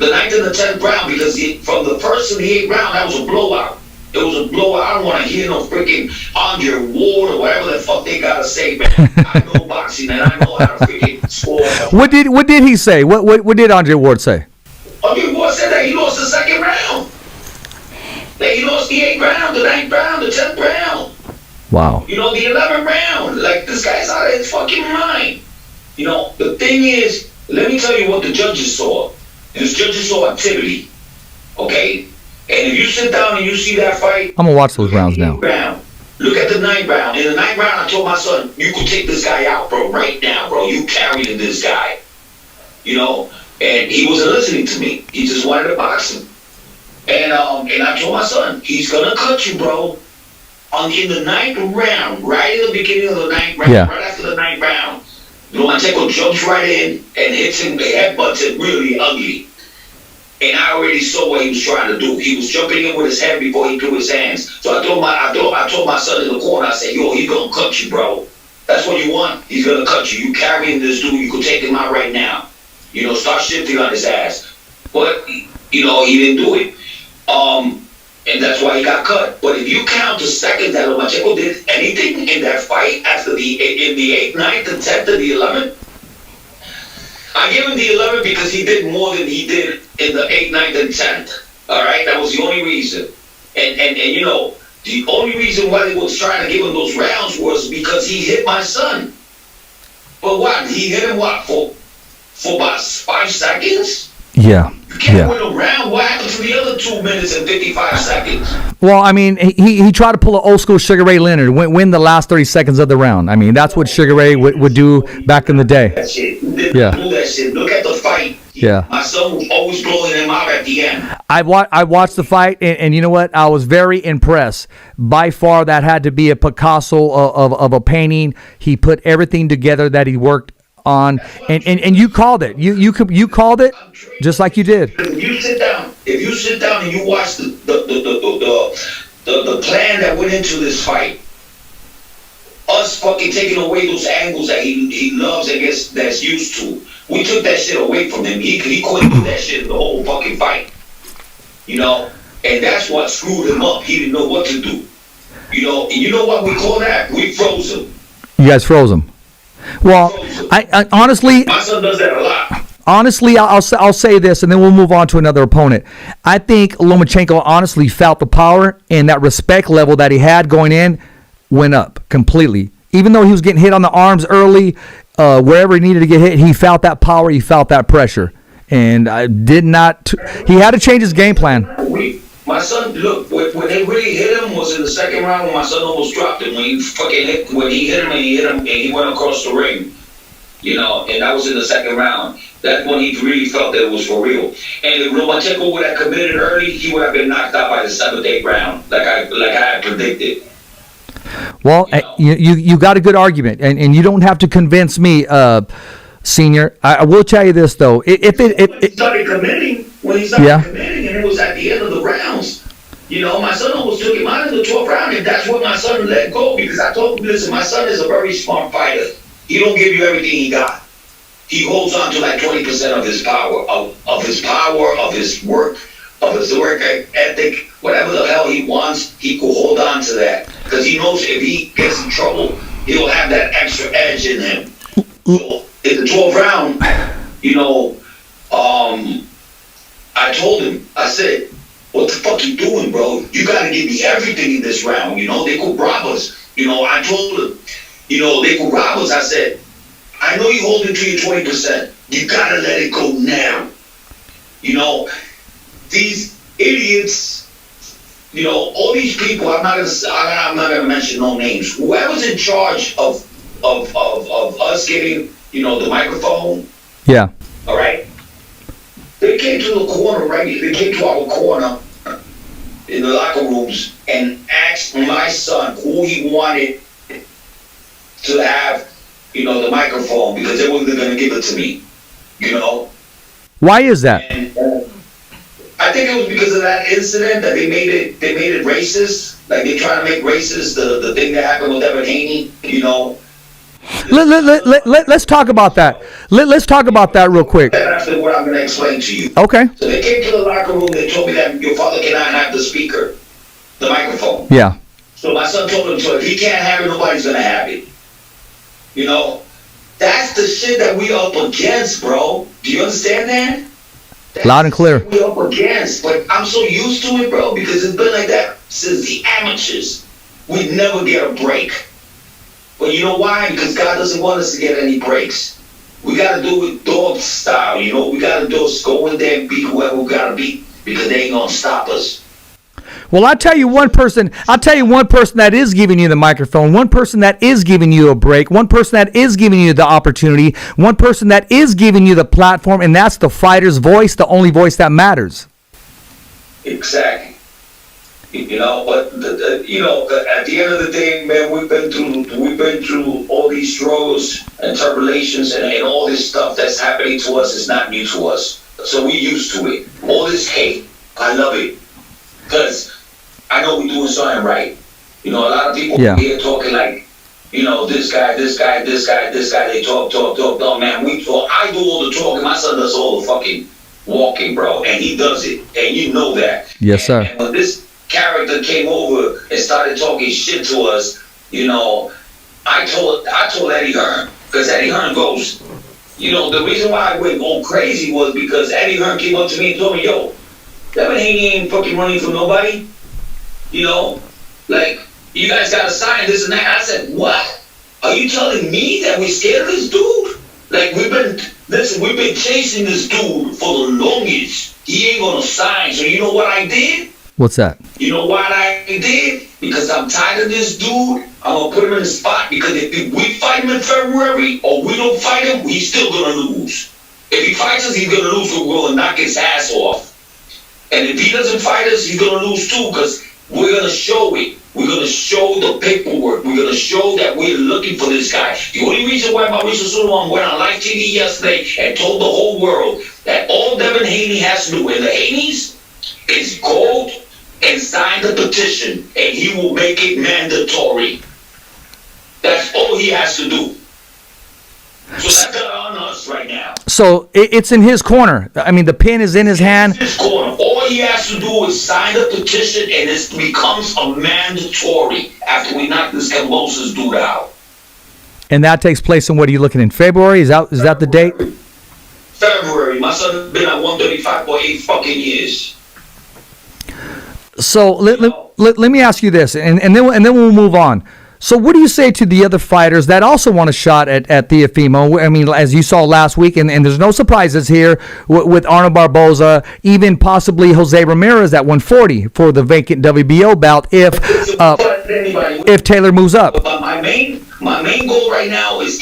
9th and the 10th round, because from the first to the 8th round, that was a blowout. It was a blowout. I don't want to hear no freaking Andre Ward or whatever the fuck they gotta say, man. I know boxing and I know how to freaking score.
What did he say? What did Andre Ward say?
Andre Ward said that he lost the 2nd round. That he lost the 8th round, the 9th round, the 10th round.
Wow.
The 11th round. Like, this guy's out of his fucking mind. The thing is, let me tell you what the judges saw. The judges saw activity. Okay? And if you sit down and you see that fight,
I'm gonna watch those rounds now.
Look at the 9th round. In the 9th round, I told my son, you could take this guy out, bro, right now, bro. You carrying this guy. And he wasn't listening to me. He just wanted to box him. And I told my son, he's gonna cut you, bro. In the 9th round, right in the beginning of the 9th round, right after the 9th round, Lomachenko jumps right in and hits him, headbutts him really ugly. And I already saw what he was trying to do. He was jumping in with his head before he threw his hands. So I told my son in the corner, I said, yo, he's gonna cut you, bro. That's what you want. He's gonna cut you. You carrying this dude, you could take him out right now. Start shifting on his ass. But he didn't do it. And that's why he got cut. But if you count the seconds that Lomachenko did anything in that fight after in the 8th, 9th, the 10th, and the 11th, I give him the 11th because he did more than he did in the 8th, 9th, and 10th. All right? That was the only reason. And the only reason why they was trying to give him those rounds was because he hit my son. But what? He hit him what for about 5 seconds?
Yeah.
You can't win a round. What happened to the other 2 minutes and 55 seconds?
Well, I mean, he tried to pull an old school Sugar Ray Leonard, win the last 30 seconds of the round. I mean, that's what Sugar Ray would do back in the day.
That shit.
Yeah.
Do that shit. Look at the fight.
Yeah.
My son was always blowing him out at the end.
I watched the fight, and you know what? I was very impressed. By far, that had to be a Picasso of a painting. He put everything together that he worked on, and you called it. You called it just like you did.
If you sit down and you watch the plan that went into this fight, us fucking taking away those angles that he loves and that's used to. We took that shit away from him. He couldn't do that shit in the whole fucking fight. You know? And that's what screwed him up. He didn't know what to do. You know? And you know what we call that? We froze him.
You guys froze him. Well, I honestly...
My son does that a lot.
Honestly, I'll say this, and then we'll move on to another opponent. I think Lomachenko honestly felt the power, and that respect level that he had going in went up completely. Even though he was getting hit on the arms early, wherever he needed to get hit, he felt that power, he felt that pressure. And I did not... he had to change his game plan.
My son, look, when they really hit him was in the second round when my son almost dropped him. When he hit him and he went across the ring. You know, and that was in the second round. That's when he really felt that it was for real. And if Lomachenko would have committed early, he would have been knocked out by the 7th, 8th round, like I had predicted.
Well, you got a good argument, and you don't have to convince me, Senior. I will tell you this though: when he started committing, and it was at the end of the rounds. You know, my son almost took him out in the 12th round, and that's what my son let go because I told him, listen, my son is a very smart fighter. He don't give you everything he got. He holds on to like 20% of his power, of his work ethic, whatever the hell he wants, he could hold on to that. Because he knows if he gets in trouble, he'll have that extra edge in him. So in the 12th round, you know, I told him, I said, what the fuck you doing, bro? You gotta give me everything in this round, you know, they could rob us. You know, I told him, you know, they could rob us. I said, I know you holding to your 20%. You gotta let it go now. You know, these idiots, you know, all these people, I'm not gonna mention no names. Whoever's in charge of us getting, you know, the microphone. Yeah.
All right. They came to the corner, right? They came to our corner in the locker rooms and asked my son who he wanted to have, you know, the microphone because they weren't going to give it to me, you know.
Why is that?
And I think it was because of that incident that they made it racist. Like they try to make racist the thing that happened with Evan Haney, you know.
Let's talk about that. Let's talk about that real quick.
That's what I'm going to explain to you.
Okay.
So they came to the locker room. They told me that your father cannot have the speaker, the microphone.
Yeah.
So my son told him, so if he can't have it, nobody's going to have it. You know, that's the shit that we up against, bro. Do you understand that? That's
loud and clear.
We up against, but I'm so used to it, bro, because it's been like that since the amateurs. We never get a break. But you know why? Because God doesn't want us to get any breaks. We got to do it dog style, you know. We got to go in there and beat whoever we got to beat because they ain't going to stop us.
Well, I'll tell you one person that is giving you the microphone, one person that is giving you a break, one person that is giving you the opportunity, one person that is giving you the platform, and that's the fighter's voice, the only voice that matters.
Exactly. You know, but you know, at the end of the day, man, we've been through all these struggles and tribulations and all this stuff that's happening to us is not new to us. So we used to it. All this hate, I love it. Because I know we're doing something right. You know, a lot of people here talking like, you know, this guy, they talk. No, man, we talk. I do all the talking. My son does all the fucking walking, bro. And he does it. And you know that.
Yes, sir.
And when this character came over and started talking shit to us, you know, I told Eddie Hearn, because Eddie Hearn goes, you know, the reason why I went all crazy was because Eddie Hearn came up to me and told me, yo, Evan Haney ain't fucking running from nobody. You know, like, you guys got to sign this and that. I said, what? Are you telling me that we're scared of this dude? Like, we've been chasing this dude for the longest. He ain't gonna sign. So you know what I did?
What's that?
You know what I did? Because I'm tired of this dude. I'm gonna put him in the spot, because if we fight him in February or we don't fight him, he's still gonna lose. If he fights us, he's gonna lose. We're gonna knock his ass off. And if he doesn't fight us, he's gonna lose too, because we're gonna show it. We're gonna show the paperwork. We're gonna show that we're looking for this guy. The only reason why Mauricio Sulaiman went on live TV yesterday and told the whole world that all Devin Haney has to do in the Haneys is go and sign the petition, and he will make it mandatory. That's all he has to do. So that's on us right now.
So it's in his corner. I mean, the pin is in his hand.
It's his corner. All he has to do is sign the petition, and it becomes a mandatory after we knock this Cambosis dude out.
And that takes place in, what are you looking in, February? Is that the date?
February. My son's been at 135 for 8 fucking years.
So let me ask you this, and then we'll move on. So what do you say to the other fighters that also want a shot at Teofimo? I mean, as you saw last week, and there's no surprises here with Arnold Barboza, even possibly Jose Ramirez at 140 for the vacant WBO bout if Taylor moves up.
But my main goal right now is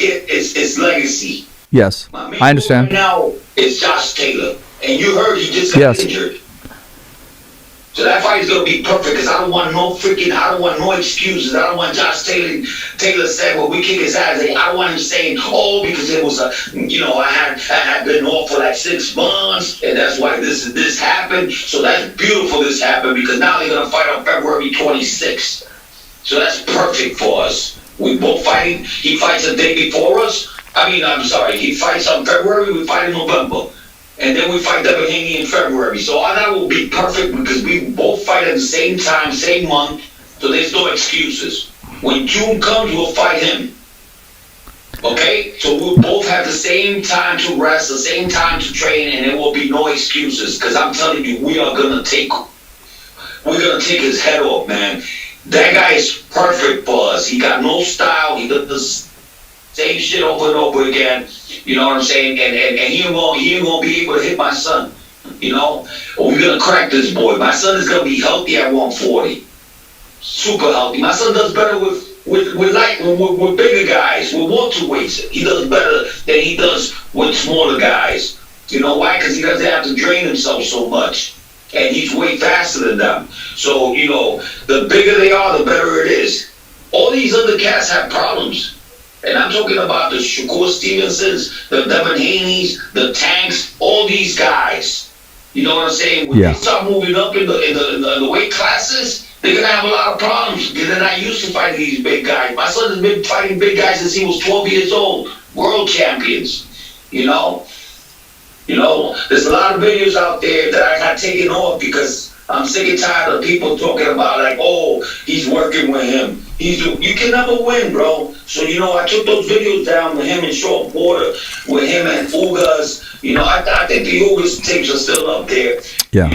legacy.
Yes, I understand.
Goal right now is Josh Taylor, and you heard he just got injured. So that fight is going to be perfect, because I don't want no excuses. I don't want Josh Taylor saying, well, we kick his ass. I don't want him saying, oh, because it was I had been off for like 6 months, and that's why this happened. So that's beautiful this happened, because now they're going to fight on February 26th. So that's perfect for us. We both fighting. He fights a day before us. He fights on February, we fight in November. And then we fight Devin Haney in February. So all that will be perfect, because we both fight at the same time, same month. So there's no excuses. When June comes, we'll fight him. Okay? So we'll both have the same time to rest, the same time to train, and there will be no excuses. Because I'm telling you, we're gonna take his head off, man. That guy is perfect for us. He got no style. He does the same shit over and over again. You know what I'm saying? And he ain't gonna be able to hit my son. You know? We're gonna crack this boy. My son is gonna be healthy at 140. Super healthy. My son does better with bigger guys, with welterweights. He does better than he does with smaller guys. You know why? Because he doesn't have to drain himself so much. And he's way faster than them. So, the bigger they are, the better it is. All these other cats have problems. And I'm talking about the Shakur Stevensons, the Devin Haneys, the Tanks, all these guys. You know what I'm saying? When they start moving up in the weight classes, they're going to have a lot of problems, because they're not used to fighting these big guys. My son has been fighting big guys since he was 12 years old. World champions. There's a lot of videos out there that I got taken off, because I'm sick and tired of people talking about, like, oh, he's working with him. You can never win, bro. So, I took those videos down with him and Short Porter, with him and Ugas. I think the Ugas tapes are still up there. Yeah.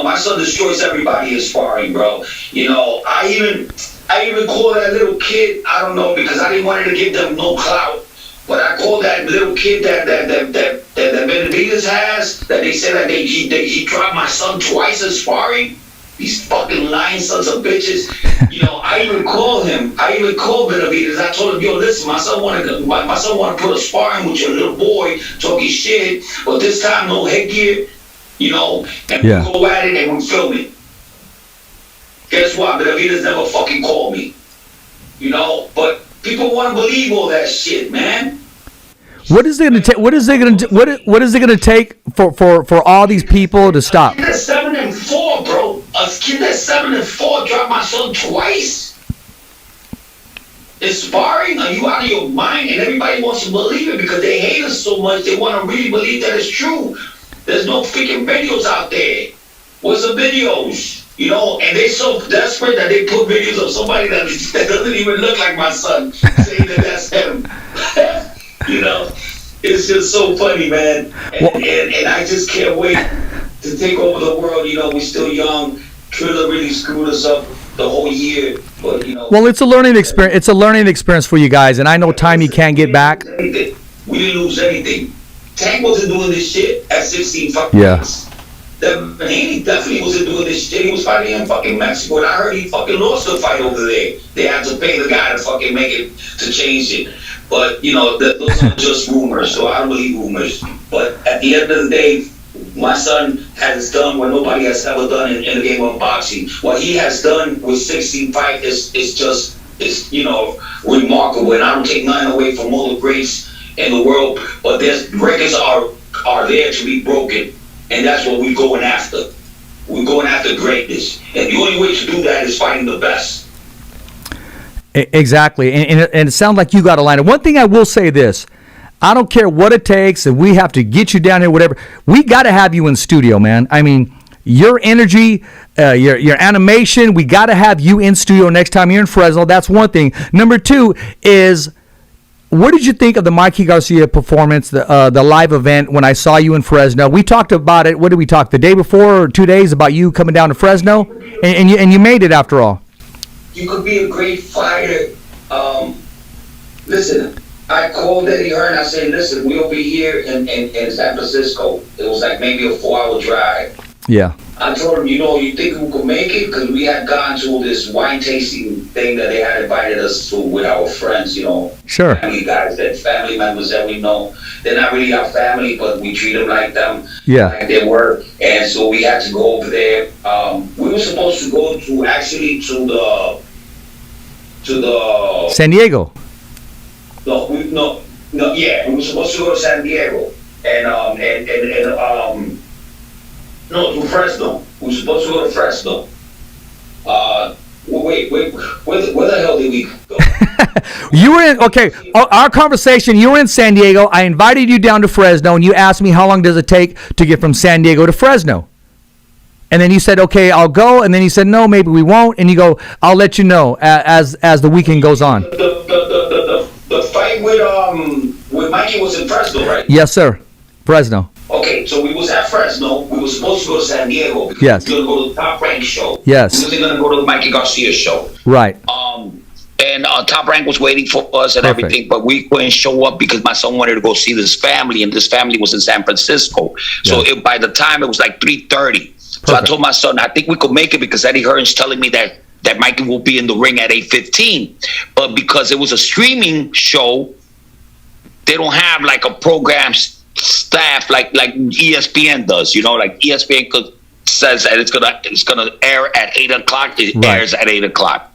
My son destroys everybody in sparring, bro. I even call that little kid, I don't know, because I didn't want to give them no clout. But I call that little kid that Benavidez has, that they said that he dropped my son twice in sparring. These fucking lying sons of bitches. I even called him. I even called Benavidez. I told him, yo, listen, my son want to put a sparring with your little boy, talking shit, but this time no headgear, and we go at it and we film it. Guess what? Benavidez never fucking called me. But people want to believe all that shit, man.
What is it going to take? What is it going to take for all these people to stop?
A kid that's 7-4, bro. A kid that's 7-4 dropped my son twice. It's sparring. Are you out of your mind? And everybody wants to believe it because they hate us so much. They want to really believe that it's true. There's no freaking videos out there. Where's the videos? And they're so desperate that they put videos of somebody that doesn't even look like my son, saying that that's him. It's just so funny, man. And I just can't wait to take over the world. We're still young. Triller really screwed us up the whole year. But
Well, it's a learning experience. It's a learning experience for you guys, and I know time you can't get back.
We didn't lose anything. Tank wasn't doing this shit at 16 fucking
Yeah.
years. He definitely wasn't doing this shit. He was fighting in fucking Mexico, and I heard he fucking lost the fight over there. They had to pay the guy to fucking make it, to change it. But, those are just rumors, so I don't believe rumors. But at the end of the day, my son has done what nobody has ever done in the game of boxing. What he has done with 16 fights is remarkable. And I don't take nothing away from all the greats in the world, but there's records are there to be broken. And that's what we're going after. We're going after greatness. And the only way to do that is fighting the best.
Exactly. And it sounds like you got a line. And one thing I will say this. I don't care what it takes, and we have to get you down here, whatever. We got to have you in studio, man. I mean, your energy, your animation, we got to have you in studio next time you're in Fresno. That's one thing. Number two is, what did you think of the Mikey Garcia performance, the live event when I saw you in Fresno? We talked about it. What did we talk the day before or 2 days about you coming down to Fresno, and you made it after all.
You could be a great fighter. Listen, I called Eddie Hearn. I said, listen, we'll be here in San Francisco. It was like maybe a 4-hour drive.
Yeah.
I told him, you think we could make it? Because we had gone to this wine tasting thing that they had invited us to with our friends,
Sure.
Family guys, family members that we know. They're not really our family, but we treat them like them.
Yeah.
Like they were. And so we had to go over there. We were supposed to go to the
San Diego.
No, we were supposed to go to San Diego to Fresno. We were supposed to go to Fresno. Wait, where the hell did we go?
You were in, okay, our conversation, you were in San Diego. I invited you down to Fresno, and you asked me how long does it take to get from San Diego to Fresno. And then you said, okay, I'll go. And then you said, no, maybe we won't. And you go, I'll let you know as the weekend goes on.
The fight with Mikey was in Fresno, right?
Yes, sir. Fresno.
Okay, so we was at Fresno. We were supposed to go to San Diego because
Yes.
we were going to go to the Top Rank show.
Yes.
We wasn't going to go to the Mikey Garcia show.
Right.
And Top Rank was waiting for us and
Perfect.
everything, but we couldn't show up because my son wanted to go see this family, and this family was in San Francisco. So by the time it was like 3:30. So I told my son, I think we could make it because Eddie Hearn's telling me that Mikey will be in the ring at 8:15. But because it was a streaming show, they don't have like a program staff like ESPN does. Like ESPN says that it's gonna air at 8:00. It airs at 8:00.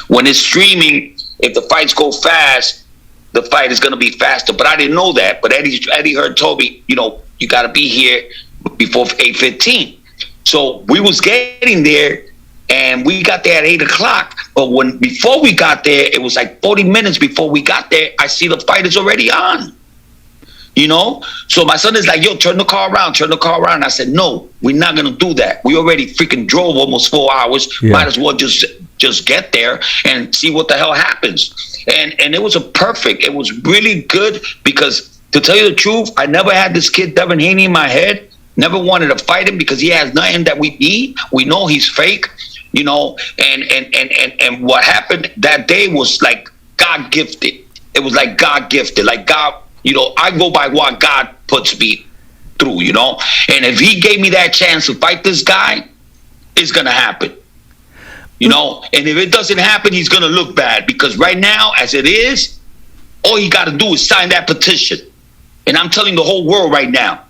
When it's streaming, if the fights go fast, the fight is gonna be faster. But I didn't know that. But Eddie Hearn told me, you got to be here before 8:15. So we was getting there, and we got there at 8:00. But before we got there, it was like 40 minutes before we got there. I see the fight is already on. So my son is like, yo, turn the car around. I said, no, we're not gonna do that. We already freaking drove almost 4 hours.
Yeah.
Might as well just get there and see what the hell happens. And it was it was really good, because to tell you the truth, I never had this kid Devin Haney in my head. Never wanted to fight him because he has nothing that we need. We know he's fake, and what happened that day was like God gifted. It was like God gifted. Like God, I go by what God puts me through, And if he gave me that chance to fight this guy, it's gonna happen. And if it doesn't happen, he's gonna look bad, because right now, as it is, all you gotta do is sign that petition. And I'm telling the whole world right now,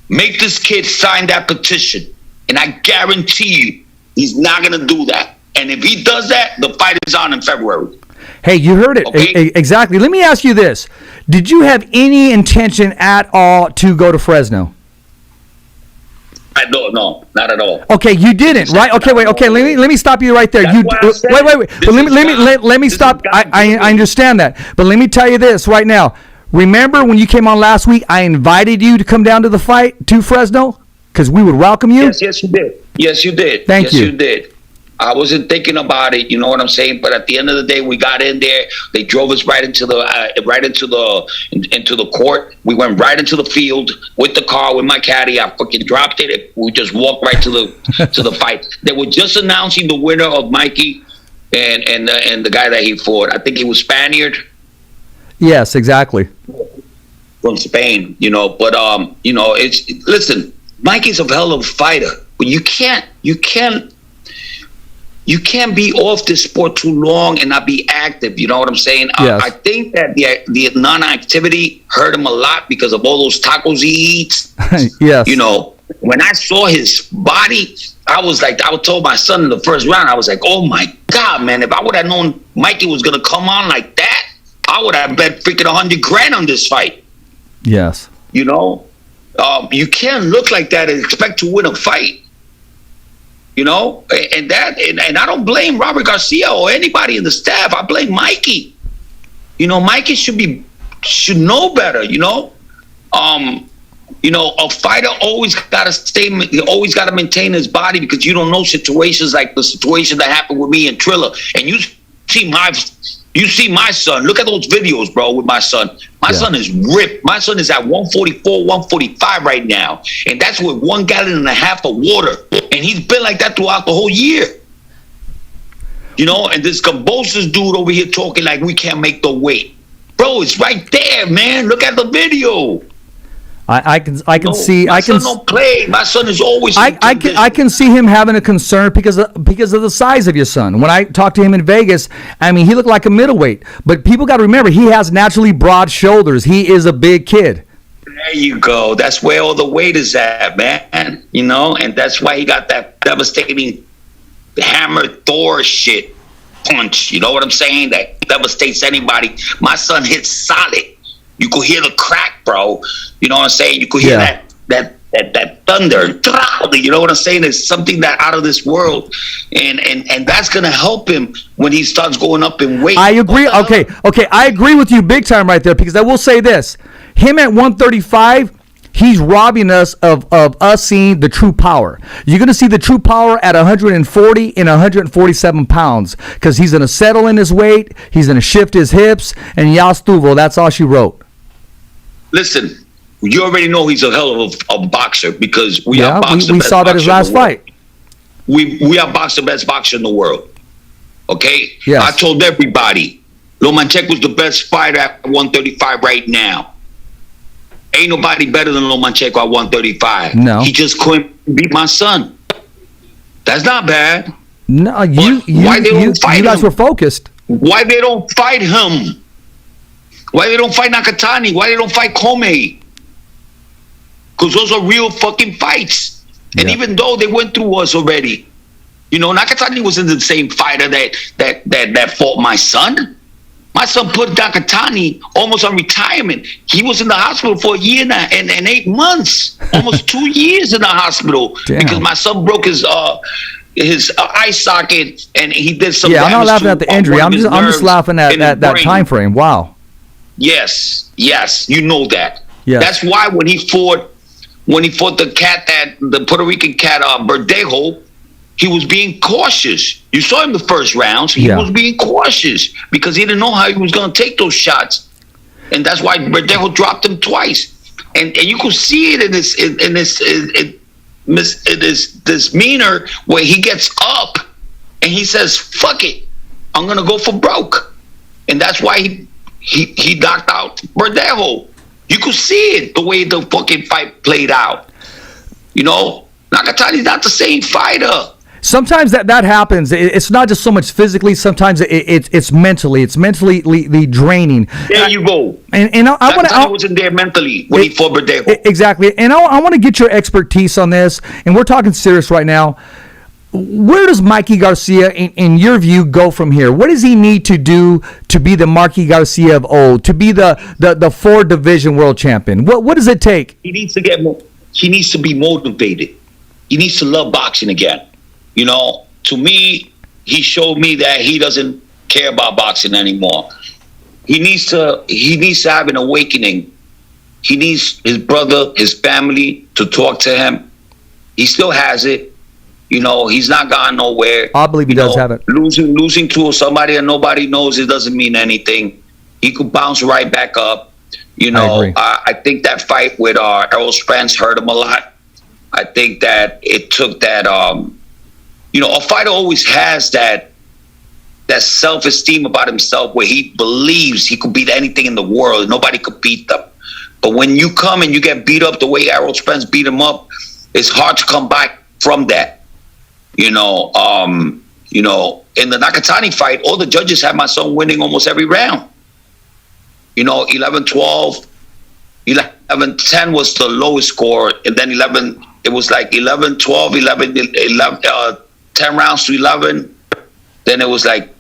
make this kid sign that petition, and I guarantee you, he's not going to do that. And if he does that, the fight is on in February.
Hey, you heard it.
Okay.
Exactly. Let me ask you this. Did you have any intention at all to go to Fresno?
No, not at all.
Okay, you didn't, right? Okay, wait. Okay, let me stop you right there.
That's why I said
Wait. But let me stop. I understand that. But let me tell you this right now. Remember when you came on last week, I invited you to come down to the fight to Fresno because we would welcome you?
Yes, you did. Yes, you did.
Thank you.
Yes, you did. I wasn't thinking about it, you know what I'm saying? But at the end of the day, we got in there. They drove us right into the court. We went right into the field with the car with my caddy. I fucking dropped it. We just walked right to the fight. They were just announcing the winner of Mikey and the guy that he fought, I think he was Spaniard
Yes, exactly.
from Spain. But listen, Mikey's a hell of a fighter, but you can't be off this sport too long and not be active. You know what I'm saying?
Yes.
I think that the non-activity hurt him a lot because of all those tacos he eats.
Yes.
When I saw his body, I told my son in the first round, I was like, oh my God, man, if I would have known Mikey was going to come on like that, I would have bet freaking $100,000 on this fight.
Yes.
You can't look like that and expect to win a fight. And I don't blame Robert Garcia or anybody in the staff. I blame Mikey. Mikey should know better. A fighter always got to maintain his body, because you don't know situations like the situation that happened with me and Triller. And you see my son. Look at those videos, bro, with my son. My son is ripped. My son is at 144, 145 right now. And that's with 1.5 gallons of water. And he's been like that throughout the whole year. And this Cambosos dude over here talking like we can't make the weight. Bro, it's right there, man. Look at the video.
I can see.
My son don't play. My son is always.
I can see him having a concern because of the size of your son. When I talked to him in Vegas, I mean, he looked like a middleweight. But people got to remember, he has naturally broad shoulders. He is a big kid.
There you go. That's where all the weight is at, man. And that's why he got that devastating hammer Thor shit punch. You know what I'm saying? That devastates anybody. My son hits solid. You could hear the crack, bro. You know what I'm saying? You could hear that thunder. You know what I'm saying? It's something that out of this world, and that's gonna help him when he starts going up in weight.
I agree. Okay, I agree with you big time right there, because I will say this: him at 135, he's robbing us of us seeing the true power. You're gonna see the true power at 140 and 147 pounds, because he's gonna settle in his weight. He's gonna shift his hips, and ya estuvo. That's all she wrote.
Listen, you already know he's a hell of a boxer, because we
saw that his last fight.
We outboxed the best boxer in the world. Okay?
Yes.
I told everybody, Lomachenko's the best fighter at 135 right now. Ain't nobody better than Lomachenko at 135.
No.
He just couldn't beat my son. That's not bad.
No, you guys were focused.
Why they don't fight him? Why they don't fight Nakatani? Why they don't fight Comey? Because those are real fucking fights. And even though they went through us already, Nakatani wasn't the same fighter that fought my son. My son put Nakatani almost on retirement. He was in the hospital for a year and 8 months, almost 2 years in the hospital.
Damn.
Because my son broke his eye socket, and he did some damage.
I'm not laughing at the injury. I'm just laughing at that time frame. Wow.
Yes, you know that.
Yes.
That's why when he fought the Puerto Rican cat Verdejo, he was being cautious. You saw him the first round, so he was being cautious because he didn't know how he was going to take those shots, and that's why Verdejo dropped him twice. And you could see it in this demeanor where he gets up and he says, "Fuck it, I'm gonna go for broke," and that's why he knocked out Verdejo. You could see it the way the fucking fight played out. Nakatani's not the same fighter.
Sometimes that happens. It's not just so much physically. Sometimes it's mentally. It's mentally draining.
There you go.
And I
wasn't there mentally when he fought Verdejo.
Exactly. And I want to get your expertise on this. And we're talking serious right now. Where does Mikey Garcia, in your view, go from here? What does he need to do to be the Mikey Garcia of old, to be the 4 division world champion? What does it take?
He needs to be motivated. He needs to love boxing again. To me, he showed me that he doesn't care about boxing anymore. He needs to have an awakening. He needs his brother, his family to talk to him. He still has it. He's not gone nowhere.
I believe he does have it.
Losing to somebody that nobody knows, it doesn't mean anything. He could bounce right back up. I think that fight with Errol Spence hurt him a lot. I think that it took that. A fighter always has that that self-esteem about himself where he believes he could beat anything in the world. Nobody could beat them. But when you come and you get beat up the way Errol Spence beat him up, it's hard to come back from that. In the Nakatani fight, all the judges had my son winning almost every round. 11-12, 11-10 was the lowest score, and then it was like 11-12, 11, 10 rounds to 11. Then it was like,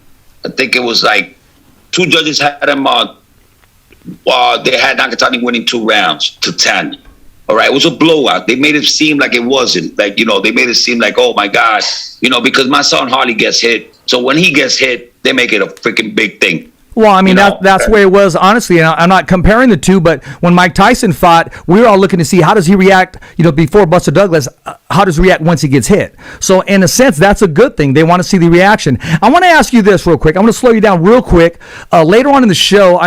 I think it was like two judges had him they had Nakatani winning 2 rounds to 10. All right, it was a blowout. They made it seem like it wasn't. Like, they made it seem like, oh my God, because my son hardly gets hit. So when he gets hit, they make it a freaking big thing.
Well, I mean, that's where it was, honestly, and I'm not comparing the two, but when Mike Tyson fought, we were all looking to see how does he react, before Buster Douglas, how does he react once he gets hit? So, in a sense, that's a good thing. They want to see the reaction. I want to ask you this real quick. I'm going to slow you down real quick. Later on in the show,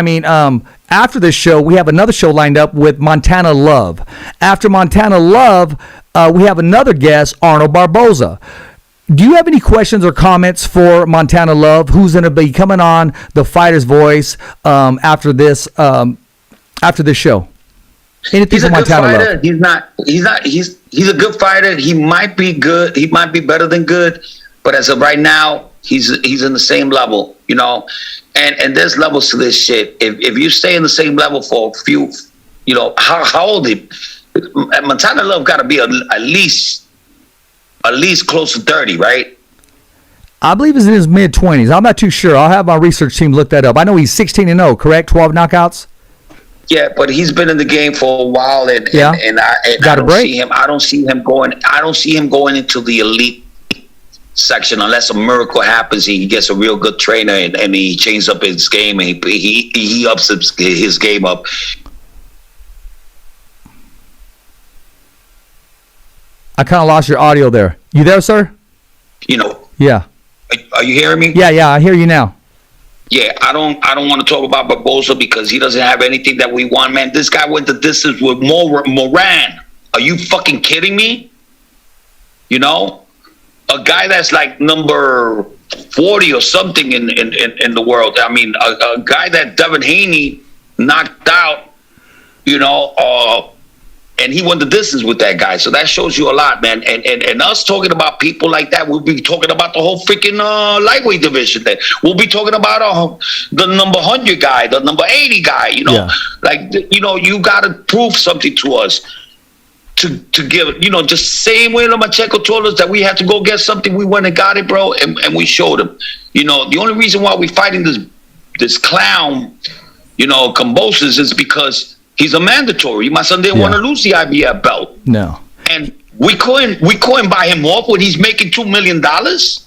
after this show, we have another show lined up with Montana Love. After Montana Love, we have another guest, Arnold Barboza. Do you have any questions or comments for Montana Love, who's going to be coming on the Fighter's Voice after this show? Anything
He's
for
a
Montana
good fighter.
Love?
He's a good fighter. He might be good. He might be better than good. But as of right now, he's in the same level, And there's levels to this shit. If you stay in the same level for a few, how old is he? Montana Love got to be at least close to 30, right?
I believe he's in his mid-20s. I'm not too sure. I'll have my research team look that up. I know he's 16-0, correct? 12 knockouts?
Yeah, but he's been in the game for a while, and I don't see him. I don't see him going into the elite section unless a miracle happens. He gets a real good trainer and he changes up his game and he ups his game up.
I kind of lost your audio there. You there, sir? Yeah.
Are you hearing me?
Yeah, I hear you now.
Yeah, I don't want to talk about Barboza because he doesn't have anything that we want, man. This guy went the distance with Moran. Are you fucking kidding me? A guy that's like number 40 or something in the world. I mean, a guy that Devin Haney knocked out, and he won the distance with that guy. So that shows you a lot, man. And us talking about people like that, we'll be talking about the whole freaking lightweight division. Then we'll be talking about the number 100 guy, the number 80 guy. You got to prove something to us to give. Just same way Lomachenko told us that we had to go get something. We went and got it, bro, and we showed him. The only reason why we're fighting this clown, Kambosos, is because he's a mandatory. My son didn't want to lose the IBF belt.
No.
And we couldn't buy him off when he's making $2 million.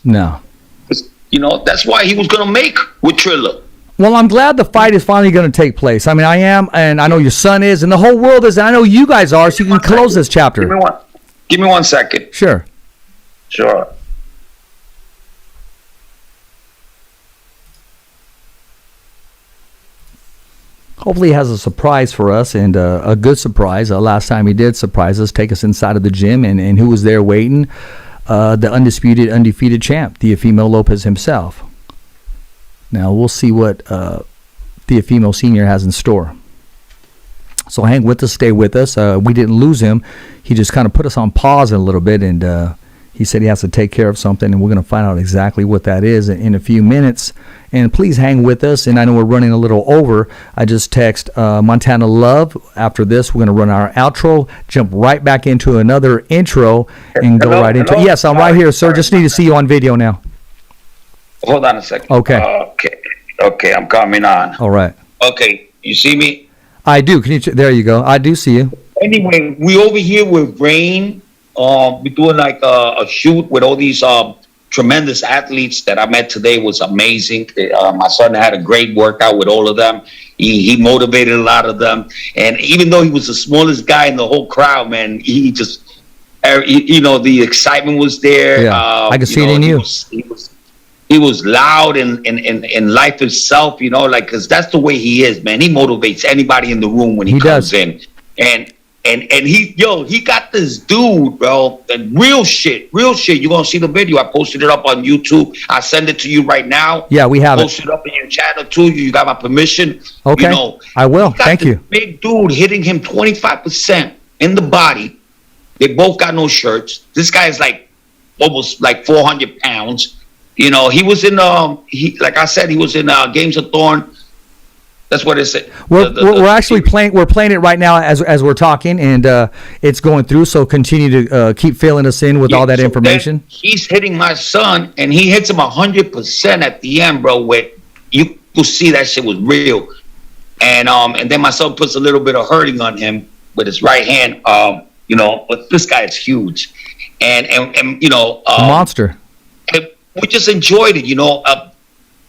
No.
That's why he was going to make with Triller.
Well, I'm glad the fight is finally going to take place. I mean, I am, and I know your son is, and the whole world is, and I know you guys are, so you can close this chapter.
Give me 1 second.
Sure.
Sure.
Hopefully he has a surprise for us, and a good surprise. Last time he did surprise us, take us inside of the gym, and who was there waiting? The undefeated champ, Teofimo Lopez himself. Now, we'll see what Teofimo Sr. has in store. So hang with us, stay with us. We didn't lose him. He just kind of put us on pause a little bit, and he said he has to take care of something, and we're going to find out exactly what that is in a few minutes. And please hang with us. And I know we're running a little over. I just text Montana Love. After this, we're going to run our outro, jump right back into another intro, and go right into it. Yes, I'm right here, sir. Just need to see you on video now.
Hold on a second.
Okay.
Okay, I'm coming on.
All right.
Okay, you see me?
I do. There you go. I do see you.
Anyway, we over here with Rain. We're doing like a shoot with all these tremendous athletes that I met today. Was amazing. My son had a great workout with all of them. He motivated a lot of them. And even though he was the smallest guy in the whole crowd, man, he just, the excitement was there.
Yeah, I could see it in you.
He was loud in life itself, because that's the way he is, man. He motivates anybody in the room when he comes in. And And he got this dude, bro, and real shit. You're gonna see the video. I posted it up on YouTube. I send it to you right now.
Yeah, we have
Post it up in your channel too. You got my permission.
Okay, I will. Thank you.
Big dude hitting him 25% in the body. They both got no shirts. This guy is like almost like 400 pounds. You know, he was in like I said, he was in Games of Thorn. That's what it said.
We're actually playing. We're playing it right now as we're talking, and it's going through. So continue to keep filling us in with all that information.
He's hitting my son, and he hits him 100% at the end, bro. Where you could see that shit was real, and then my son puts a little bit of hurting on him with his right hand. You know, but this guy is huge, and you know,
monster.
And we just enjoyed it, you know.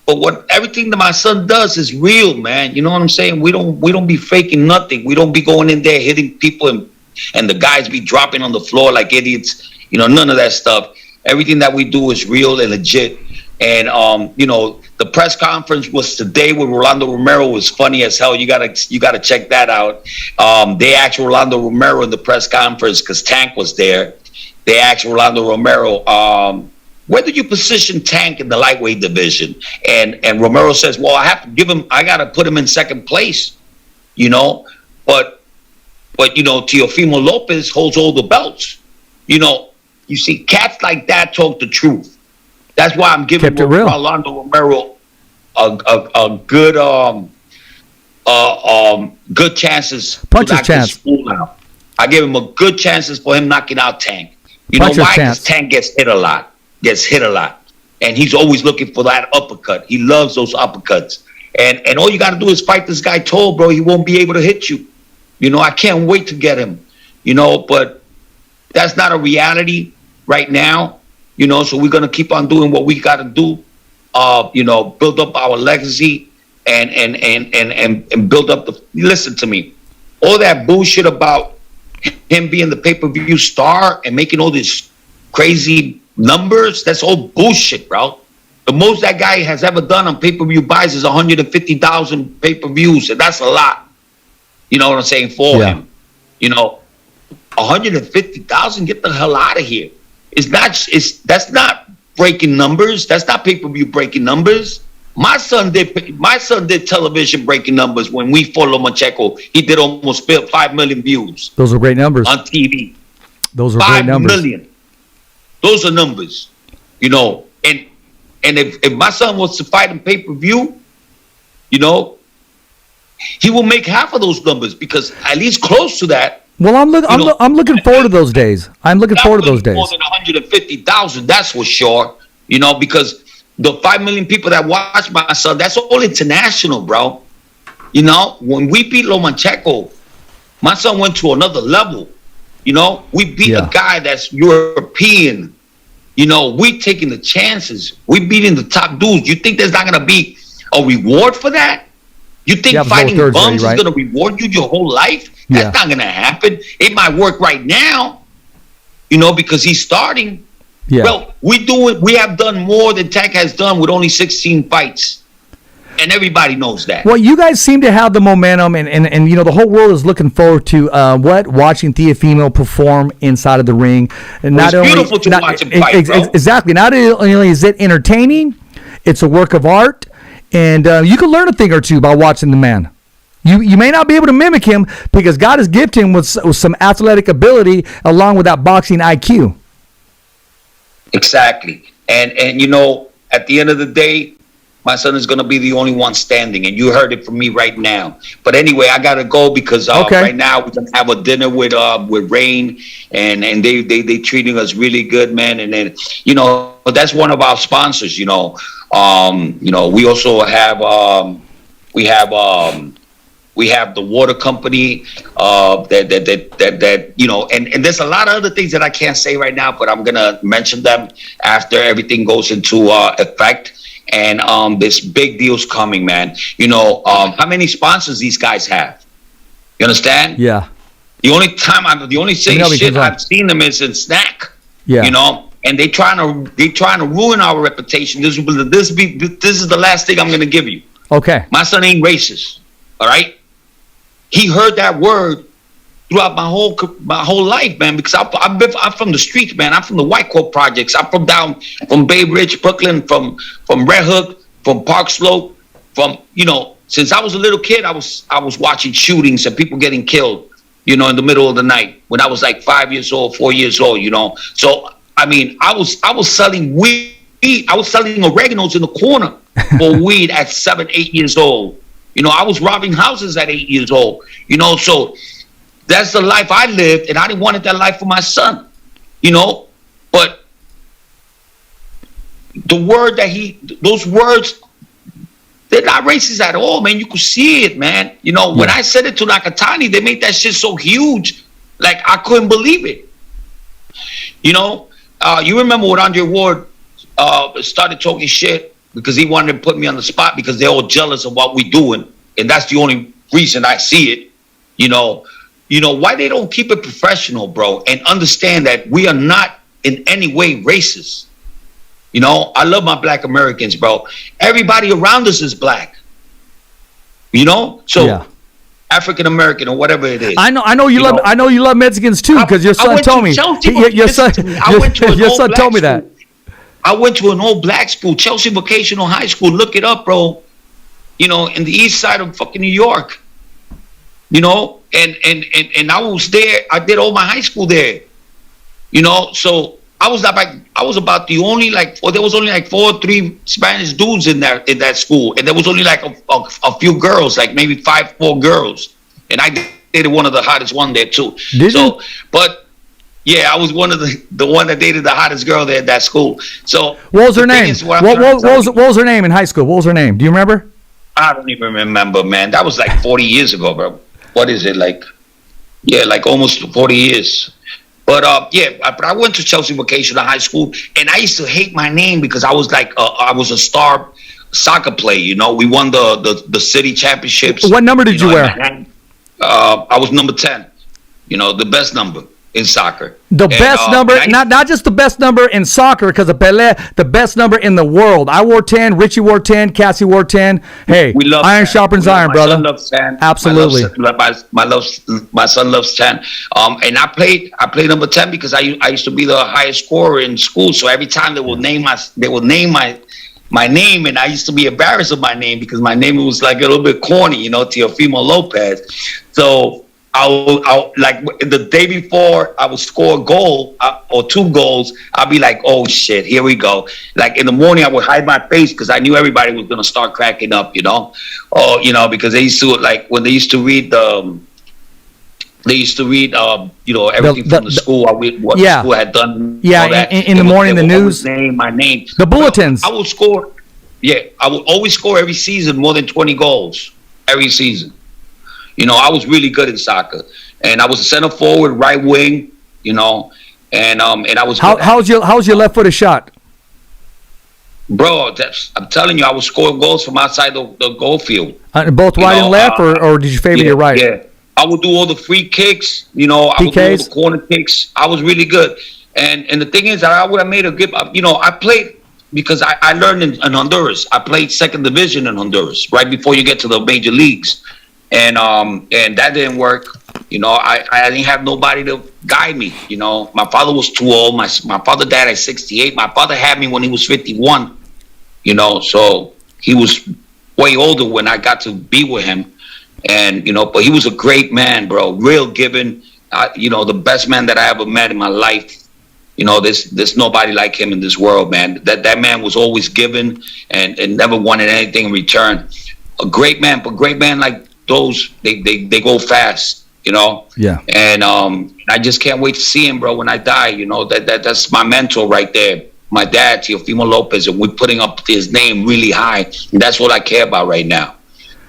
But everything that my son does is real, man. You know what I'm saying? We don't be faking nothing. We don't be going in there hitting people and the guys be dropping on the floor like idiots. You know, none of that stuff. Everything that we do is real and legit. And you know, the press conference was today with Rolando Romero was funny as hell. You gotta check that out. They asked Rolando Romero in the press conference because Tank was there. They asked Rolando Romero, where did you position Tank in the lightweight division? And Romero says, well, I got to put him in second place, you know, but you know, Teofimo Lopez holds all the belts. You know, you see, cats like that talk the truth. That's why I'm giving Rolando Romero a good chances.
Punch his chance.
I give him a good chances for him knocking out Tank. You know why? Because Tank gets hit a lot. And he's always looking for that uppercut. He loves those uppercuts. And all you got to do is fight this guy tall, bro. He won't be able to hit you. You know, I can't wait to get him. You know, but that's not a reality right now. You know, so we're going to keep on doing what we got to do. You know, build up our legacy and build up the... Listen to me. All that bullshit about him being the pay-per-view star and making all this crazy numbers, that's all bullshit, bro. The most that guy has ever done on pay-per-view buys is 150,000 pay-per-views, and that's a lot. You know what I'm saying, for him. You know, 150,000, get the hell out of here. That's not breaking numbers. That's not pay-per-view breaking numbers. My son did television breaking numbers when we fought Lomachenko. He did almost 5 million views.
Those are great numbers
on TV.
Those are great numbers.
5 million. Those are numbers, you know. And if my son wants to fight in pay-per-view, you know, he will make half of those numbers because at least close to that.
Well, I'm looking forward to those days. I'm looking forward to those days.
More than 150,000, that's for sure. You know, because the 5 million people that watch my son, that's all international, bro. You know, when we beat Lomachenko, my son went to another level. You know, we beat a guy that's European. You know, we taking the chances. We beating the top dudes. You think there's not going to be a reward for that? You think fighting bums is going to reward you your whole life? That's not going to happen. It might work right now, you know, because he's starting. Yeah. Well, we have done more than Tank has done with only 16 fights. And everybody knows that.
Well, you guys seem to have the momentum, and you know, the whole world is looking forward to watching Teofimo perform inside of the ring. And
it's beautiful to watch him fight, bro.
Exactly. Not only is it entertaining, it's a work of art, and you can learn a thing or two by watching the man. You may not be able to mimic him because God has gifted him with some athletic ability along with that boxing IQ.
Exactly. And you know, at the end of the day, my son is going to be the only one standing, and you heard it from me right now. But anyway, I got to go because right now we're going to have a dinner with Rain, and they treating us really good, man. And then, you know, that's one of our sponsors, you know. You know, we also have we have the water company that you know, and there's a lot of other things that I can't say right now, but I'm going to mention them after everything goes into effect. And this big deal's coming, man. You know, how many sponsors these guys have? You understand?
Yeah.
The only shit I've seen them is in Snack.
Yeah.
You know, and they trying to ruin our reputation. This is the last thing I'm gonna give you.
Okay.
My son ain't racist. All right. He heard that word throughout my whole life, man. Because I'm from the streets, man. I'm from the White Coat projects. I'm from Bay Ridge, Brooklyn, from Red Hook, from Park Slope, from since I was a little kid, I was watching shootings and people getting killed, in the middle of the night when I was like 5 years old, 4 years old, So I mean, I was selling weed. I was selling oreganos in the corner for weed at 7, 8 years old. I was robbing houses at 8 years old. So that's the life I lived, and I didn't want that life for my son. But those words, they're not racist at all, man. You could see it, man. When I said it to Nakatani, they made that shit so huge, like I couldn't believe it. You remember when Andre Ward started talking shit because he wanted to put me on the spot because they're all jealous of what we're doing, and that's the only reason I see it. Why they don't keep it professional, bro, and understand that we are not in any way racist. I love my black Americans, bro. Everybody around us is black. So
yeah.
African American or whatever it is.
I know you love. I know you love Mexicans too, because your son told me. Your son told me that.
I went to an old black school, Chelsea Vocational High School. Look it up, bro. In the east side of fucking New York. And I was there. I did all my high school there. So I was about the only there was only 4 or 3 Spanish dudes in that school, and there was only a few girls, like maybe 4 girls, and I dated one of the hottest one there too.
Did you?
But yeah, I was one of the one that dated the hottest girl there at that school. So
what was her name? What was her name in high school? What was her name? Do you remember?
I don't even remember, man. That was like 40 years ago, bro. What is it like? Yeah, like almost 40 years. But but I went to Chelsea Vocational High School, and I used to hate my name because I was I was a star soccer player. We won the city championships.
What number did you wear?
I was number 10. The best number in soccer.
The best number, not just the best number in soccer, because of Pelé, the best number in the world. I wore 10, Richie wore 10, Cassie wore 10. Hey,
we love
iron sharpens iron, brother.
My son loves 10.
Absolutely.
My son loves 10. And I played number 10 because I used to be the highest scorer in school. So every time they will name my name, and I used to be embarrassed of my name because my name was like a little bit corny, Teofimo Lopez. So I'll like the day before I would score a goal or 2 goals, I'll be like, oh shit, here we go. Like in the morning, I would hide my face because I knew everybody was gonna start cracking up, because they used to when they used to read everything from the school, what the school had done.
Yeah, in the morning, the news,
my name,
the bulletins.
I would score. Yeah, I would always score every season more than 20 goals every season. I was really good in soccer, and I was a center forward, right wing, and I was.
How's your left-footed shot?
Bro, I'm telling you, I was scoring goals from outside the goal field.
Both right and left, or did you favor your right?
Yeah, I would do all the free kicks. I would do all the corner kicks. I was really good, and the thing is that I would have made a good. I played because I learned in Honduras. I played second division in Honduras right before you get to the major leagues. And that didn't work. I didn't have nobody to guide me. My father was too old. My father died at 68. My father had me when he was 51. So he was way older when I got to be with him. And but he was a great man, bro. Real giving. The best man that I ever met in my life. There's nobody like him in this world, man. That man was always giving and never wanted anything in return. A great man, but great man like those, they go fast,
Yeah.
And I just can't wait to see him, bro, when I die. That's my mentor right there. My dad, Teofimo Lopez, and we're putting up his name really high. And that's what I care about right now.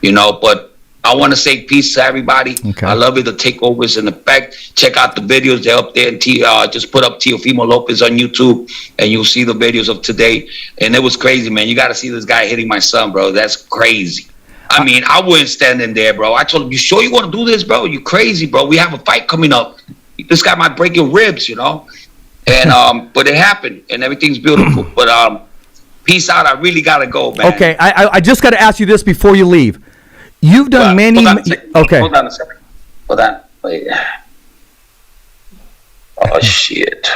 But I want to say peace to everybody.
Okay.
I love it. The takeovers in effect. Check out the videos. They're up there. And just put up Teofimo Lopez on YouTube, and you'll see the videos of today. And it was crazy, man. You got to see this guy hitting my son, bro. That's crazy. I mean, I wouldn't stand in there, bro. I told him, you sure you want to do this, bro? You crazy, bro. We have a fight coming up. This guy might break your ribs, And but it happened, and everything's beautiful. But peace out. I really got to go, man.
Okay, I just got to ask you this before you leave. You've done many...
Okay. Hold on a second. Hold on. Wait. Oh shit.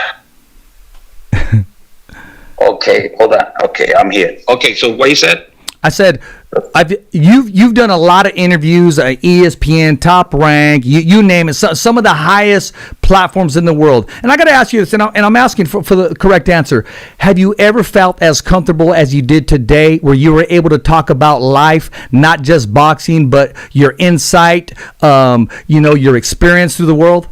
Okay, hold on. Okay, I'm here. Okay, so what you said?
I said, you've done a lot of interviews, ESPN, Top Rank, you name it, some of the highest platforms in the world. And I got to ask you this, and I'm asking for the correct answer. Have you ever felt as comfortable as you did today, where you were able to talk about life, not just boxing, but your insight, your experience through the world?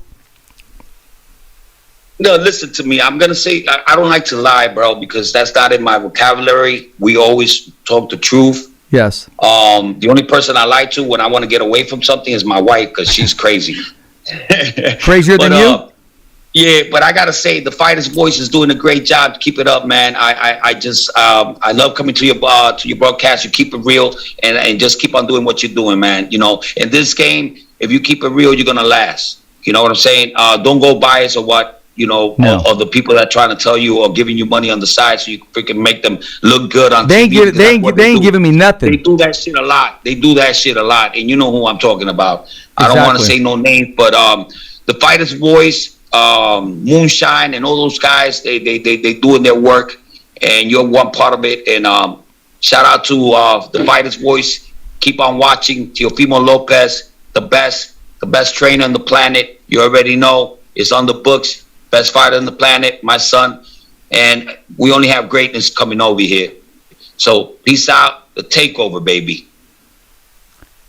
No, listen to me. I'm going to say, I don't like to lie, bro, because that's not in my vocabulary. We always talk the truth.
Yes.
The only person I lie to when I want to get away from something is my wife, because she's crazy.
Crazier than you?
Yeah, but I got to say, the Fighter's Voice is doing a great job. Keep it up, man. I love coming to your broadcast. You keep it real and just keep on doing what you're doing, man. You know, in this game, if you keep it real, you're going to last. You know what I'm saying? Don't go bias or what. Or the people that are trying to tell you or giving you money on the side so you freaking make them look good on TV.
They ain't giving me nothing.
They do that shit a lot. And you know who I'm talking about. Exactly. I don't want to say no names, but the Fighter's Voice, Moonshine, and all those guys, they doing their work, and you're one part of it. And shout out to the Fighter's Voice. Keep on watching. Teofimo Lopez, the best trainer on the planet. You already know. It's on the books. Best fighter on the planet, my son. And we only have greatness coming over here. So peace out. The takeover, baby.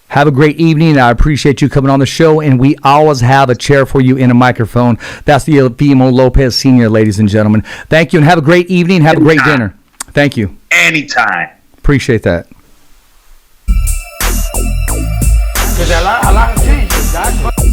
Have a great evening. I appreciate you coming on the show, and we always have a chair for you and a microphone. That's the Teofimo Lopez Sr., ladies and gentlemen. Thank you, and have a great evening. Have a great dinner. Thank you.
Anytime.
Appreciate that.
Because a lot of changes.